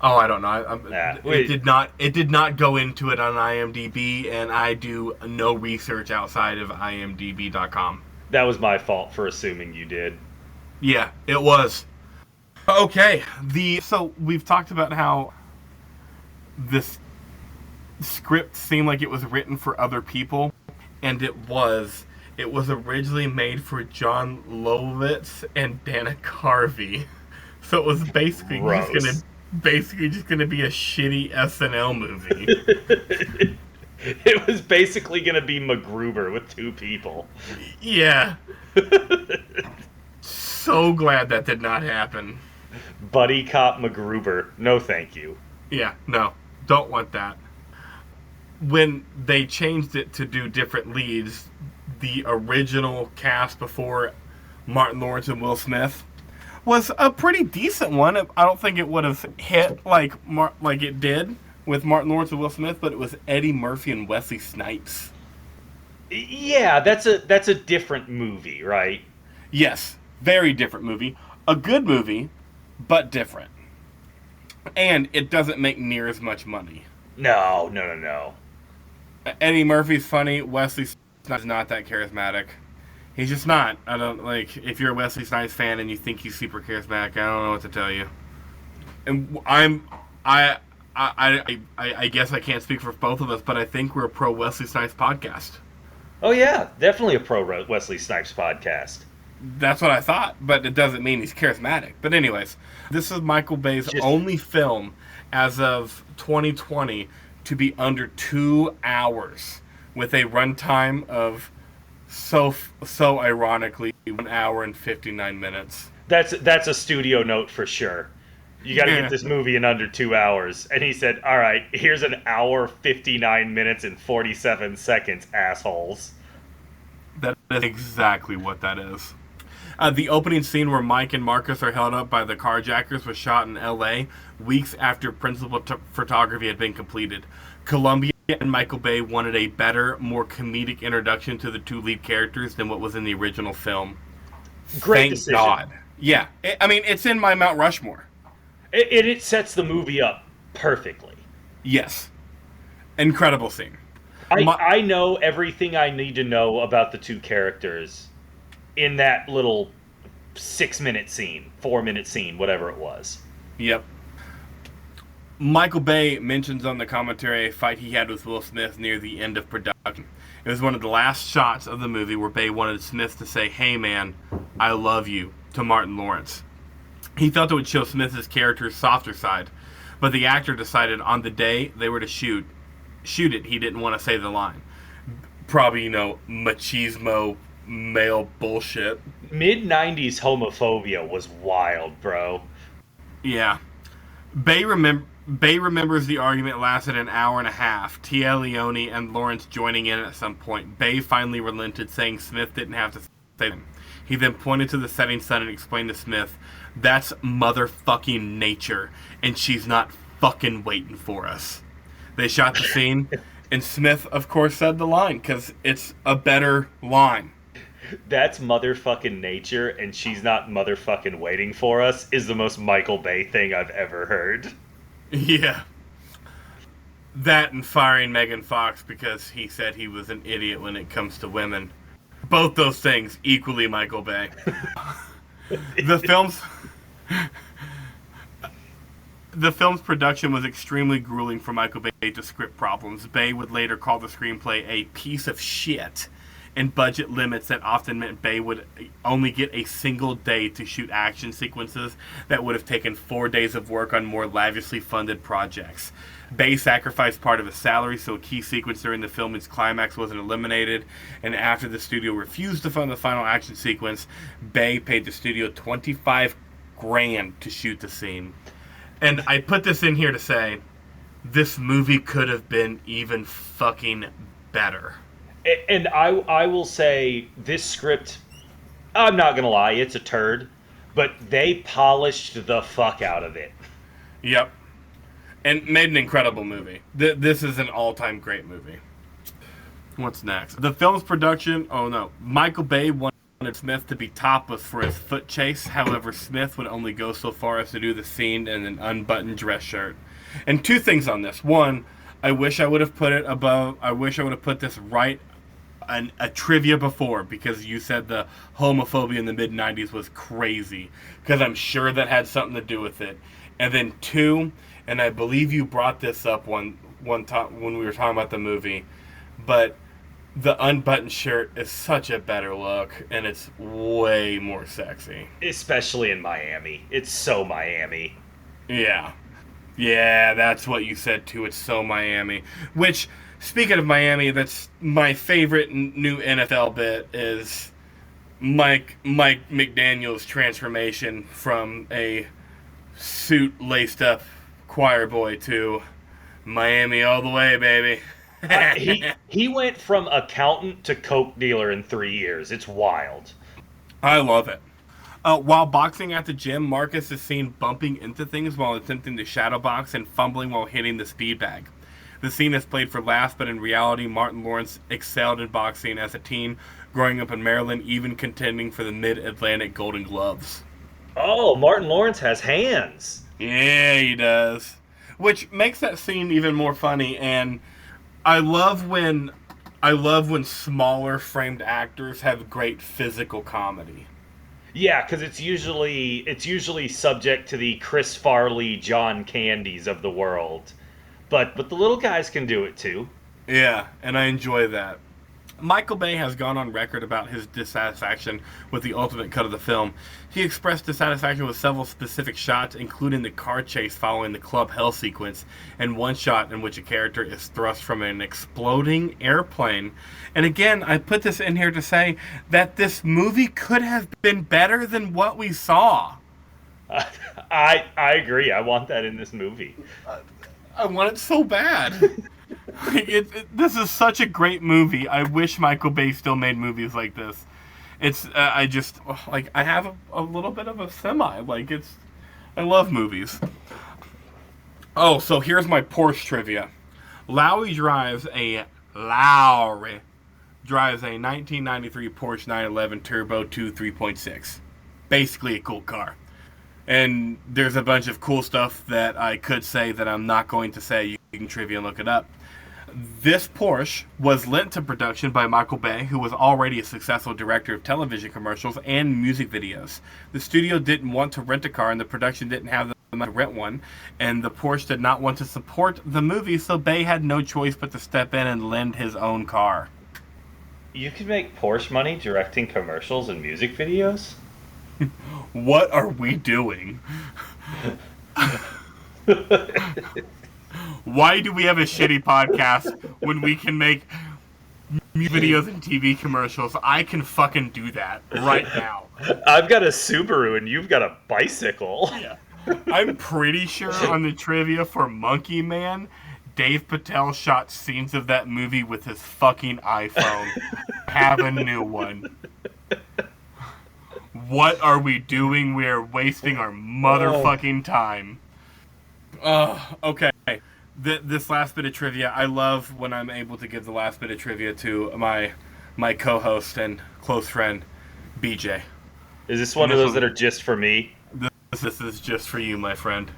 Oh, I don't know. It did not go into it on IMDb, and I do no research outside of IMDb.com. That was my fault for assuming you did. Yeah, it was. Okay, so we've talked about how this script seemed like it was written for other people, and it was. It was originally made for John Lovitz and Dana Carvey, so it was basically just gonna be a shitty SNL movie. It was basically gonna be MacGruber with 2 people. Yeah. So glad that did not happen. Buddy cop MacGruber. No, thank you. Yeah, no, don't want that. When they changed it to do different leads, the original cast before Martin Lawrence and Will Smith was a pretty decent one. I don't think it would have hit like it did with Martin Lawrence and Will Smith, but it was Eddie Murphy and Wesley Snipes. Yeah, that's a different movie, right? Yes, very different movie. A good movie, but different. And it doesn't make near as much money. No. Eddie Murphy's funny. Wesley Snipes is not that charismatic. He's just not. I don't like. If you're a Wesley Snipes fan and you think he's super charismatic, I don't know what to tell you. And I guess I can't speak for both of us, but I think we're a pro Wesley Snipes podcast. Oh yeah, definitely a pro Wesley Snipes podcast. That's what I thought, but it doesn't mean he's charismatic. But anyways, this is Michael Bay's only film as of 2020 to be under 2 hours, with a runtime of so ironically 1 hour and 59 minutes. That's a studio note for sure. You got to get this movie in under 2 hours. And he said, all right, here's an hour, 59 minutes, and 47 seconds, assholes. That is exactly what that is. The opening scene where Mike and Marcus are held up by the carjackers was shot in L.A. weeks after principal photography had been completed. Columbia and Michael Bay wanted a better, more comedic introduction to the 2 lead characters than what was in the original film. Great decision. Thank God. Yeah. It's in my Mount Rushmore. It sets the movie up perfectly. Yes. Incredible scene. I know everything I need to know about the 2 characters in that little 6-minute scene, 4-minute scene, whatever it was. Yep. Michael Bay mentions on the commentary a fight he had with Will Smith near the end of production. It was one of the last shots of the movie where Bay wanted Smith to say, "Hey man, I love you," to Martin Lawrence. He felt it would show Smith's character's softer side, but the actor decided on the day they were to shoot it, he didn't want to say the line. Probably, machismo, male bullshit. Mid-90s homophobia was wild, bro. Yeah. Bay remembers the argument lasted an hour and a half, Tia Leone and Lawrence joining in at some point. Bay finally relented, saying Smith didn't have to He then pointed to the setting sun and explained to Smith, "That's motherfucking nature, and she's not fucking waiting for us." They shot the scene, and Smith, of course, said the line, because it's a better line. "That's motherfucking nature, and she's not motherfucking waiting for us" is the most Michael Bay thing I've ever heard. Yeah. That and firing Megan Fox because he said he was an idiot when it comes to women. Both those things equally Michael Bay. The film's production was extremely grueling for Michael Bay due to script problems. Bay would later call the screenplay a piece of shit, and budget limits that often meant Bay would only get a single day to shoot action sequences that would have taken 4 days of work on more lavishly funded projects. Bay sacrificed part of his salary so a key sequence during the film's climax wasn't eliminated, and after the studio refused to fund the final action sequence, Bay paid the studio $25,000 to shoot the scene. And I put this in here to say, this movie could have been even fucking better. And I will say, this script, I'm not going to lie, it's a turd, but they polished the fuck out of it. Yep. And made an incredible movie. This is an all-time great movie. What's next? The film's production, Michael Bay wanted Smith to be topless for his foot chase. However, Smith would only go so far as to do the scene in an unbuttoned dress shirt. And two things on this. One, I wish I would have put this right a trivia before, because you said the homophobia in the mid-90s was crazy, because I'm sure that had something to do with it. And then two, and I believe you brought this up one time when we were talking about the movie, but the unbuttoned shirt is such a better look, and it's way more sexy. Especially in Miami. It's so Miami. Yeah. Yeah, that's what you said too. It's so Miami. Which, speaking of Miami, that's my favorite new NFL bit is Mike McDaniel's transformation from a suit laced up choir boy to Miami all the way, baby. He went from accountant to coke dealer in 3 years. It's wild. I love it. While boxing at the gym, Marcus is seen bumping into things while attempting to shadow box and fumbling while hitting the speed bag. The scene is played for laughs, but in reality, Martin Lawrence excelled in boxing as a teen, growing up in Maryland, even contending for the Mid-Atlantic Golden Gloves. Oh, Martin Lawrence has hands. Yeah, he does. Which makes that scene even more funny, and I love when smaller framed actors have great physical comedy. Yeah, because it's usually subject to the Chris Farley, John Candys of the world, but the little guys can do it too. Yeah, and I enjoy that. Michael Bay has gone on record about his dissatisfaction with the ultimate cut of the film. He expressed dissatisfaction with several specific shots, including the car chase following the club hell sequence, and one shot in which a character is thrust from an exploding airplane. And again, I put this in here to say that this movie could have been better than what we saw. I agree. I want that in this movie. I want it so bad. This is such a great movie. I wish Michael Bay still made movies like this. It's I have a little bit of a semi. I love movies. Oh, so here's my Porsche trivia. Lowry drives a 1993 Porsche 911 Turbo 2 3.6. Basically a cool car. And there's a bunch of cool stuff that I could say that I'm not going to say. You can trivia and look it up. This Porsche was lent to production by Michael Bay, who was already a successful director of television commercials and music videos. The studio didn't want to rent a car, and the production didn't have the money to rent one, and the Porsche did not want to support the movie, so Bay had no choice but to step in and lend his own car. You can make Porsche money directing commercials and music videos? What are we doing? Why do we have a shitty podcast when we can make videos and TV commercials? I can fucking do that right now. I've got a Subaru and you've got a bicycle. Yeah. I'm pretty sure on the trivia for Monkey Man, Dave Patel shot scenes of that movie with his fucking iPhone. Have a new one. What are we doing? We are wasting our motherfucking time. Okay. This last bit of trivia, I love when I'm able to give the last bit of trivia to my co-host and close friend, BJ. Is this one of those that are just for me? This is just for you, my friend.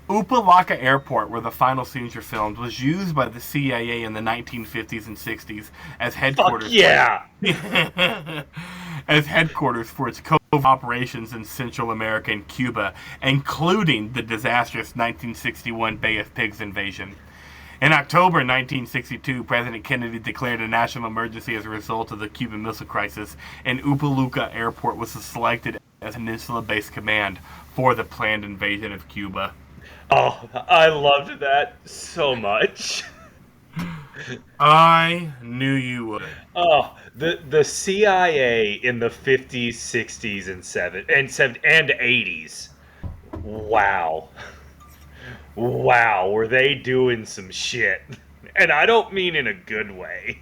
Upalaka Airport, where the final scenes are filmed, was used by the CIA in the 1950s and 60s as headquarters. Fuck yeah! As headquarters for its covert operations in Central America and Cuba, including the disastrous 1961 Bay of Pigs invasion. In October 1962, President Kennedy declared a national emergency as a result of the Cuban Missile Crisis, and Upalaka Airport was selected as Peninsula-based command for the planned invasion of Cuba. Oh, I loved that so much. I knew you would. Oh, the CIA in the 50s, 60s, and 80s. Wow. Wow, were they doing some shit. And I don't mean in a good way.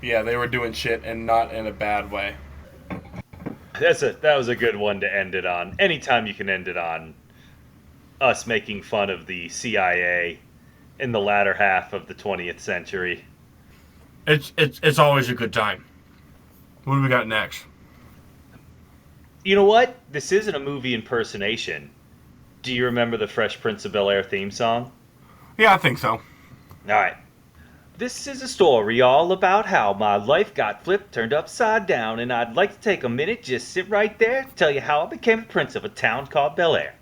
Yeah, they were doing shit and not in a bad way. That was a good one to end it on. Anytime you can end it on us making fun of the CIA in the latter half of the 20th century. It's always a good time. What do we got next? You know what? This isn't a movie impersonation. Do you remember the Fresh Prince of Bel-Air theme song? Yeah, I think so. Alright. This is a story all about how my life got flipped, turned upside down, and I'd like to take a minute, just sit right there, tell you how I became the prince of a town called Bel-Air.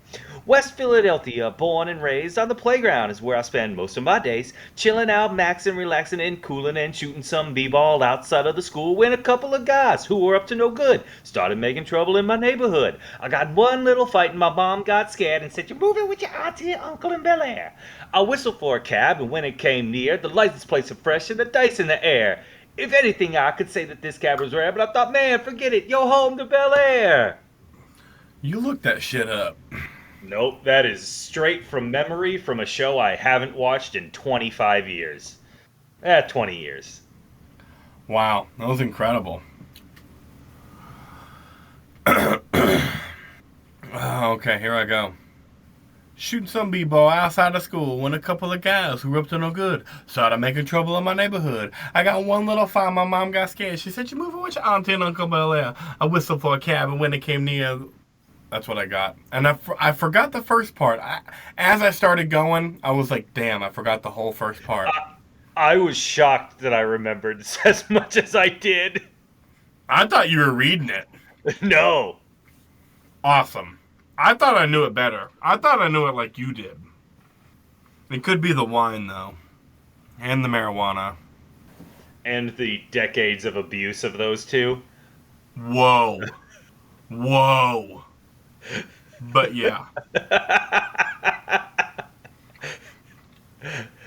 West Philadelphia, born and raised on the playground is where I spend most of my days, chilling out, maxing, relaxing, and cooling, and shooting some b-ball outside of the school when a couple of guys who were up to no good started making trouble in my neighborhood. I got one little fight and my mom got scared and said, "You're moving with your auntie and uncle in Bel-Air." I whistled for a cab, and when it came near, the license plates were fresh and the dice in the air. If anything, I could say that this cab was rare, but I thought, man, forget it, you're home to Bel-Air. You looked that shit up. Nope, that is straight from memory from a show I haven't watched in 25 years. 20 years. Wow, that was incredible. Okay, here I go. Shooting some b-ball outside of school when a couple of guys who were up to no good started making trouble in my neighborhood. I got one little fight, my mom got scared. She said, "You moving with your auntie and Uncle Bel-Air." I whistled for a cab, and when it came near, that's what I got. And I forgot the first part. As I started going, I was like, damn, I forgot the whole first part. I was shocked that I remembered this as much as I did. I thought you were reading it. No. Awesome. I thought I knew it better. I thought I knew it like you did. It could be the wine, though. And the marijuana. And the decades of abuse of those two. Whoa. Whoa. But yeah.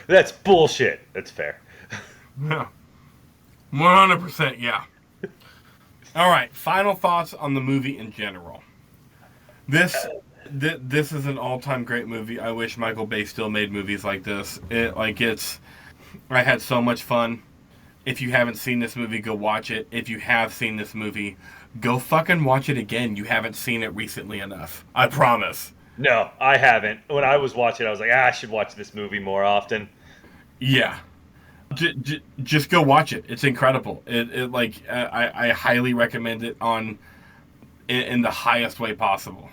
That's bullshit. That's fair. Yeah. 100% yeah. All right, final thoughts on the movie in general. This is an all-time great movie. I wish Michael Bay still made movies like this. I had so much fun. If you haven't seen this movie, go watch it. If you have seen this movie, go fucking watch it again. You haven't seen it recently enough. I promise. No, I haven't. When I was watching, I was like, I should watch this movie more often. Yeah. Just go watch it. It's incredible. I highly recommend it in the highest way possible.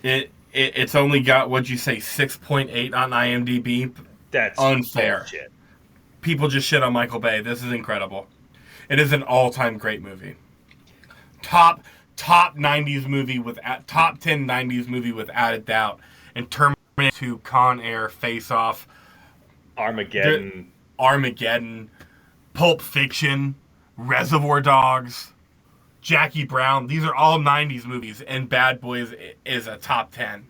It's only got, what'd you say, 6.8 on IMDb? That's unfair. Bullshit. People just shit on Michael Bay. This is incredible. It is an all-time great movie. Top 90s movie top 10 90s movie without a doubt. And Terminator 2, Con Air, Face Off, Armageddon, Pulp Fiction, Reservoir Dogs, Jackie Brown. These are all 90s movies, and Bad Boys is a top 10.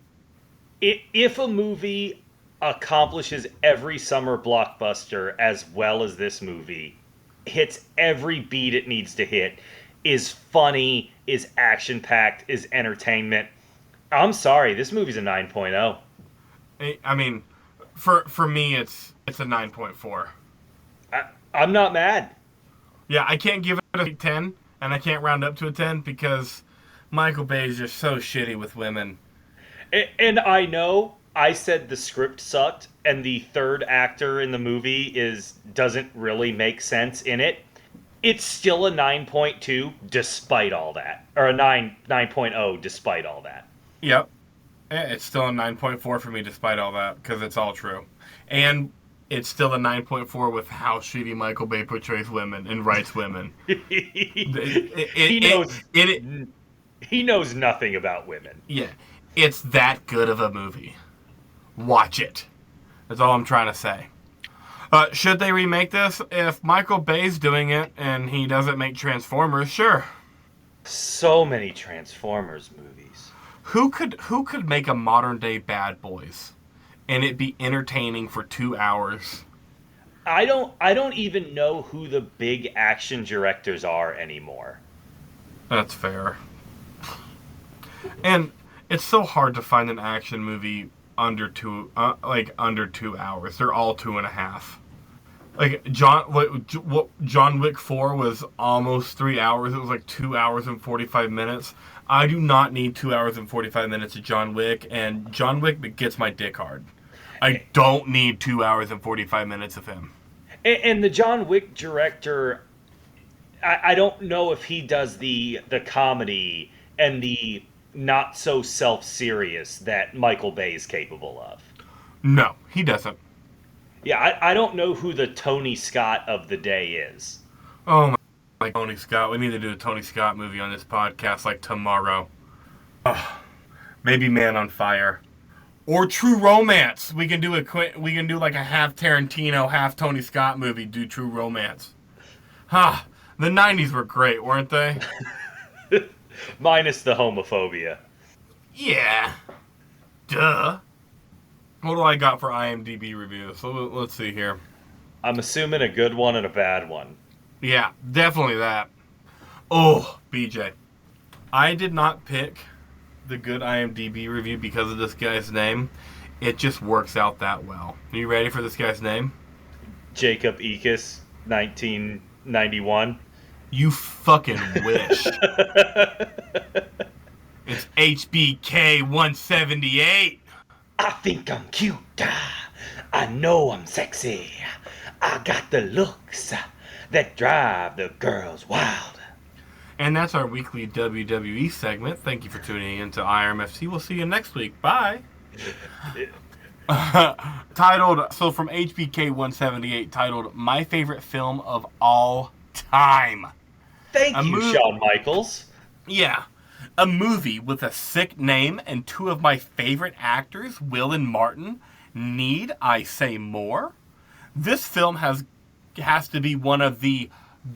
If a movie accomplishes every summer blockbuster as well as this movie, hits every beat it needs to hit, is funny, is action-packed, is entertainment, I'm sorry, this movie's a 9.0. I mean, for me, it's a 9.4. I'm not mad. Yeah, I can't give it a 10, and I can't round up to a 10 because Michael Bay is just so shitty with women. And I know I said the script sucked, and the third actor in the movie doesn't really make sense in it. It's still a 9.2 despite all that, or a 9.0 despite all that. Yep. It's still a 9.4 for me despite all that, because it's all true. And it's still a 9.4 with how shitty Michael Bay portrays women and writes women. He knows he knows nothing about women. Yeah, it's that good of a movie. Watch it. That's all I'm trying to say. Should they remake this? If Michael Bay's doing it and he doesn't make Transformers, sure. So many Transformers movies. Who could make a modern day Bad Boys and it be entertaining for 2 hours? I don't even know who the big action directors are anymore. That's fair. And it's so hard to find an action movie under 2 hours. They're all 2.5. Like John Wick 4 was almost 3 hours. It was like 2 hours and 45 minutes. I do not need 2 hours and 45 minutes of John Wick, and John Wick gets my dick hard. I don't need 2 hours and 45 minutes of him. And the John Wick director, I don't know if he does the comedy and the not so self-serious that Michael Bay is capable of. No, he doesn't. Yeah, I don't know who the Tony Scott of the day is. Oh my Tony Scott. We need to do a Tony Scott movie on this podcast like tomorrow. Maybe Man on Fire. Or True Romance. We can do like a half Tarantino, half Tony Scott movie, do True Romance. The 90s were great, weren't they? Minus the homophobia. Yeah. Duh. What do I got for IMDb reviews? So let's see here. I'm assuming a good one and a bad one. Yeah, definitely that. Oh, BJ. I did not pick the good IMDb review because of this guy's name. It just works out that well. Are you ready for this guy's name? Jacob Ekus, 1991. You fucking wish. It's HBK 178. I think I'm cute. I know I'm sexy. I got the looks that drive the girls wild. And that's our weekly WWE segment. Thank you for tuning in to IRMFT. We'll see you next week. Bye. Titled, so from HBK 178, titled My Favorite Film of All Time. Thank you, Shawn Michaels. Yeah. A movie with a sick name and two of my favorite actors, Will and Martin. Need I say more? This film has to be one of the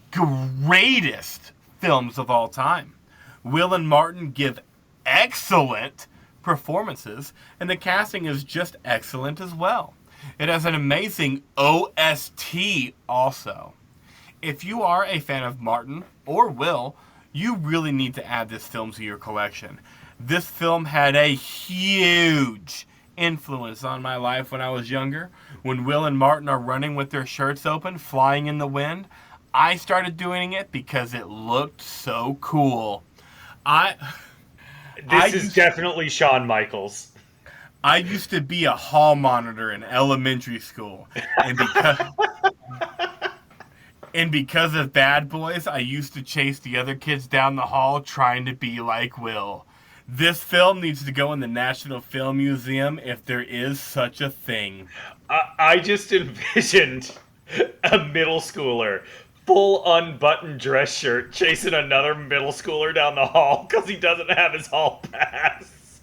greatest films of all time. Will and Martin give excellent performances, and the casting is just excellent as well. It has an amazing OST also. If you are a fan of Martin or Will, you really need to add this film to your collection. This film had a huge influence on my life when I was younger. When Will and Martin are running with their shirts open, flying in the wind, I started doing it because it looked so cool. This is definitely Shawn Michaels. I used to be a hall monitor in elementary school, and because of Bad Boys, I used to chase the other kids down the hall trying to be like Will. This film needs to go in the National Film Museum if there is such a thing. I just envisioned a middle schooler, full unbuttoned dress shirt, chasing another middle schooler down the hall because he doesn't have his hall pass.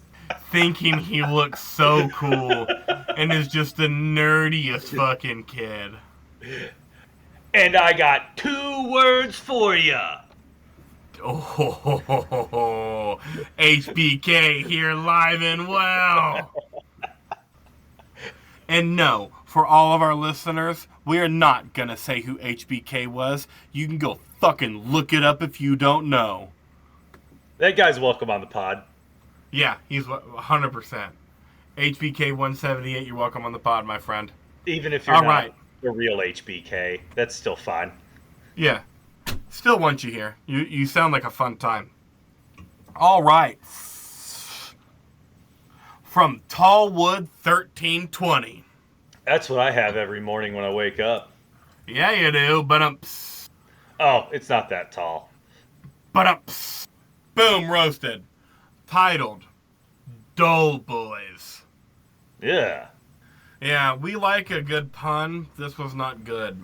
Thinking he looks so cool and is just the nerdiest fucking kid. And I got 2 words for ya. Oh, HBK here live and well. And no, for all of our listeners, we are not going to say who HBK was. You can go fucking look it up if you don't know. That guy's welcome on the pod. Yeah, he's 100%. HBK 178, you're welcome on the pod, my friend. Even if you're not the real HBK, that's still fine. Yeah. Still want you here. You sound like a fun time. All right. From Tallwood 1320. That's what I have every morning when I wake up. Yeah, you do. Oh, it's not that tall. Boom, roasted. Titled Dull Boys. Yeah. Yeah, we like a good pun. This was not good.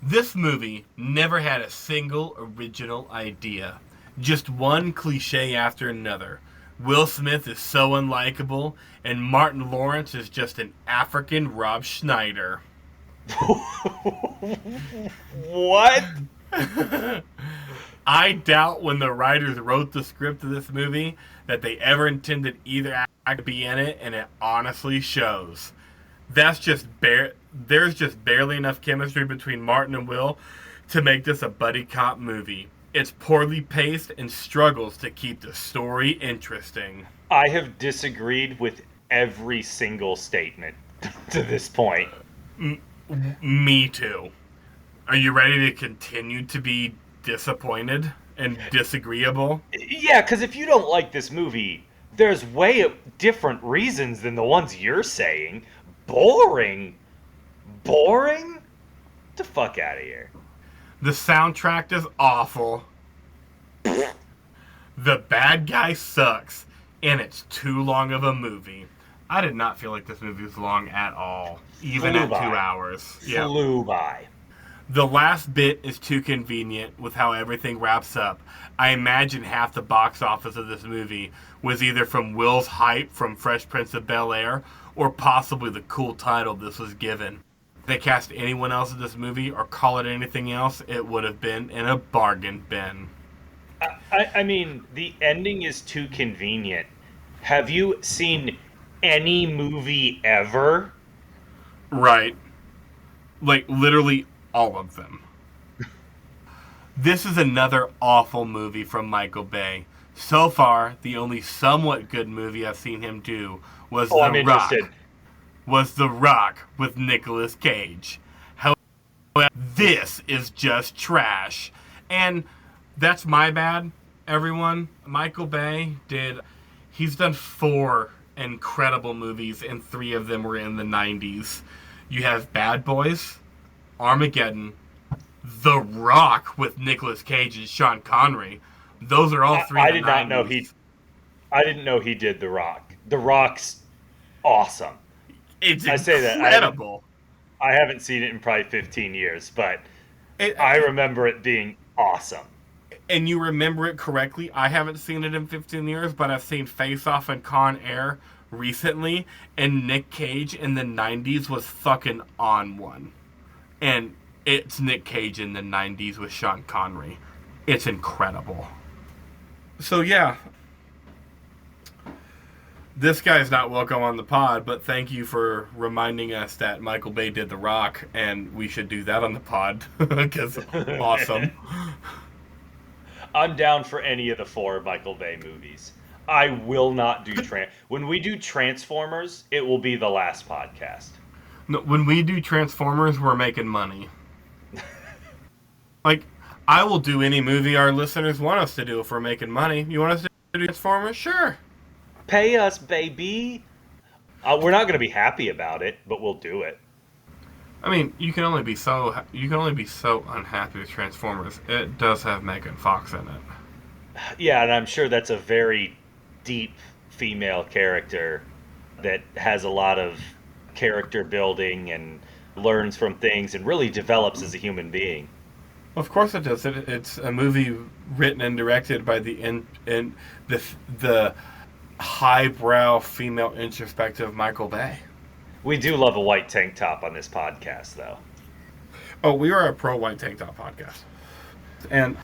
This movie never had a single original idea. Just one cliche after another. Will Smith is so unlikable, and Martin Lawrence is just an African Rob Schneider. What? I doubt when the writers wrote the script of this movie that they ever intended either act to be in it, and it honestly shows. There's just barely enough chemistry between Martin and Will to make this a buddy cop movie. It's poorly paced and struggles to keep the story interesting. I have disagreed with every single statement to this point. Me too. Are you ready to continue to be disappointed and disagreeable? Yeah, because if you don't like this movie, there's way different reasons than the ones you're saying. Boring? Boring? Get the fuck out of here. The soundtrack is awful. The bad guy sucks. And it's too long of a movie. I did not feel like this movie was long at all. Even at 2 hours. Flew by. The last bit is too convenient with how everything wraps up. I imagine half the box office of this movie was either from Will's hype from Fresh Prince of Bel-Air or possibly the cool title this was given. If they cast anyone else in this movie or call it anything else, it would have been in a bargain bin. I mean, the ending is too convenient. Have you seen any movie ever? Right. Like, literally all of them. This is another awful movie from Michael Bay. So far, the only somewhat good movie I've seen him do was The Rock with Nicolas Cage. However, this is just trash. And that's my bad, everyone. Michael Bay he's done 4 incredible movies, and 3 of them were in the 90s. You have Bad Boys, Armageddon, The Rock with Nicolas Cage and Sean Connery. Those are all 3 I in did the not 90s. know I didn't know he did The Rock. The Rock's awesome. It's I say that. incredible. I haven't seen it in probably 15 years, but I remember it being awesome. And you remember it correctly. I haven't seen it in 15 years, but I've seen Face Off and Con Air recently, and Nick Cage in the 90s was fucking on one. And it's Nick Cage in the 90s with Sean Connery. It's incredible. So yeah, this guy's not welcome on the pod, but thank you for reminding us that Michael Bay did The Rock, and we should do that on the pod, because awesome. I'm down for any of the 4 Michael Bay movies. I will not do when we do Transformers, it will be the last podcast. No, when we do Transformers, we're making money. Like, I will do any movie our listeners want us to do if we're making money. You want us to do Transformers? Sure. Pay us, baby. We're not going to be happy about it, but we'll do it. I mean, you can only be so unhappy with Transformers. It does have Megan Fox in it. Yeah, and I'm sure that's a very deep female character that has a lot of character building and learns from things and really develops as a human being. Of course it does. It's a movie written and directed by the highbrow female introspective Michael Bay. We do love a white tank top on this podcast, though. Oh, we are a pro white tank top podcast. And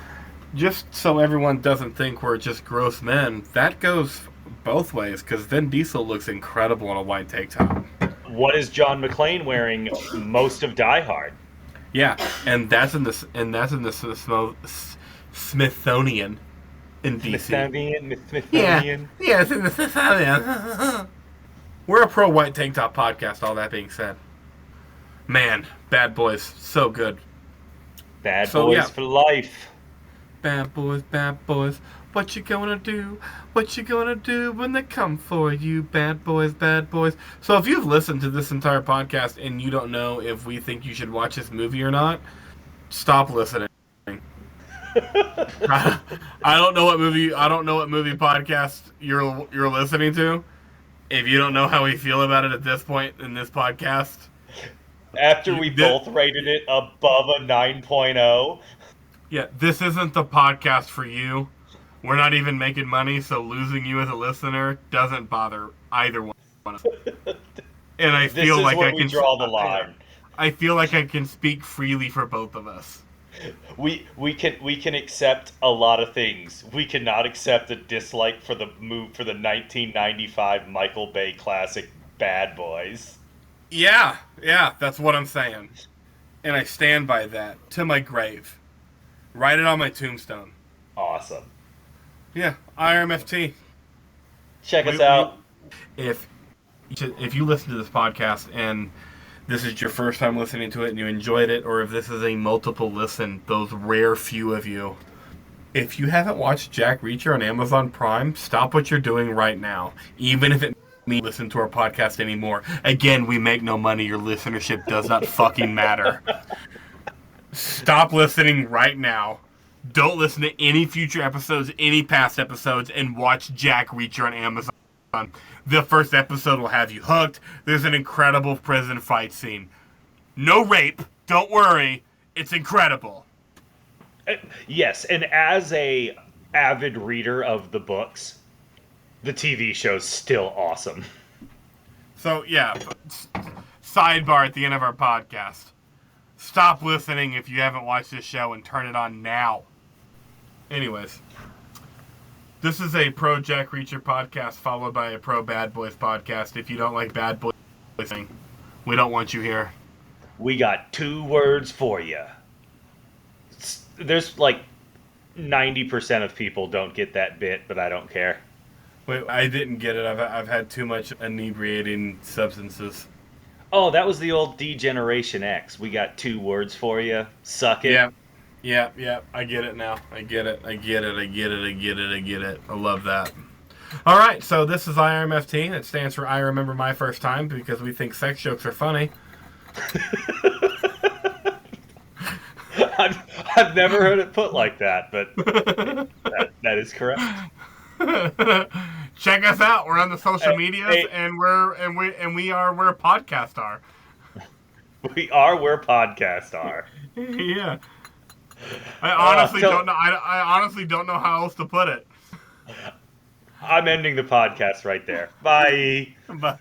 just so everyone doesn't think we're just gross men, that goes both ways, because Vin Diesel looks incredible in a white tank top. What is John McClane wearing most of Die Hard? Yeah, and that's in the Smithsonian in DC. Smithsonian. Yeah, it's in the Smithsonian. We're a pro white tank top podcast. All that being said, man, Bad Boys, so good. Bad Boys for life. bad boys, bad boys. What you gonna do? What you gonna do when they come for you, bad boys, bad boys? So if you've listened to this entire podcast and you don't know if we think you should watch this movie or not, stop listening. I don't know what movie podcast you're listening to. If you don't know how we feel about it at this point in this podcast, After we both rated it above a 9.0. Yeah, this isn't the podcast for you. We're not even making money, so losing you as a listener doesn't bother either one of us. And I feel like I can draw the line. I feel like I can speak freely for both of us. We can accept a lot of things. We cannot accept a dislike for the 1995 Michael Bay classic Bad Boys. Yeah, that's what I'm saying. And I stand by that to my grave. Write it on my tombstone. Awesome. Yeah, IRMFT. Check us out. If you listen to this podcast and this is your first time listening to it and you enjoyed it, or if this is a multiple listen, those rare few of you, if you haven't watched Jack Reacher on Amazon Prime, stop what you're doing right now. Even if it means listen to our podcast anymore. Again, we make no money. Your listenership does not fucking matter. Stop listening right now. Don't listen to any future episodes, any past episodes, and watch Jack Reacher on Amazon. The first episode will have you hooked. There's an incredible prison fight scene. No rape. Don't worry. It's incredible. Yes, and as a avid reader of the books, the TV show's still awesome. So, yeah. Sidebar at the end of our podcast. Stop listening if you haven't watched this show and turn it on now. Anyways. This is a pro Jack Reacher podcast followed by a pro Bad Boys podcast. If you don't like Bad Boys, we don't want you here. We got 2 words for you. There's like 90% of people don't get that bit, but I don't care. Wait, I didn't get it. I've had too much inebriating substances. Oh, that was the old Degeneration X. We got 2 words for you. Suck it. Yeah. I get it now. I get it. I love that. All right, so this is IRMFT. It stands for I Remember My First Time because we think sex jokes are funny. I've never heard it put like that, but that is correct. Check us out. We're on the social medias, and we are where podcasts are. We are where podcasts are. Yeah. I honestly don't know. I honestly don't know how else to put it. I'm ending the podcast right there. Bye. Bye.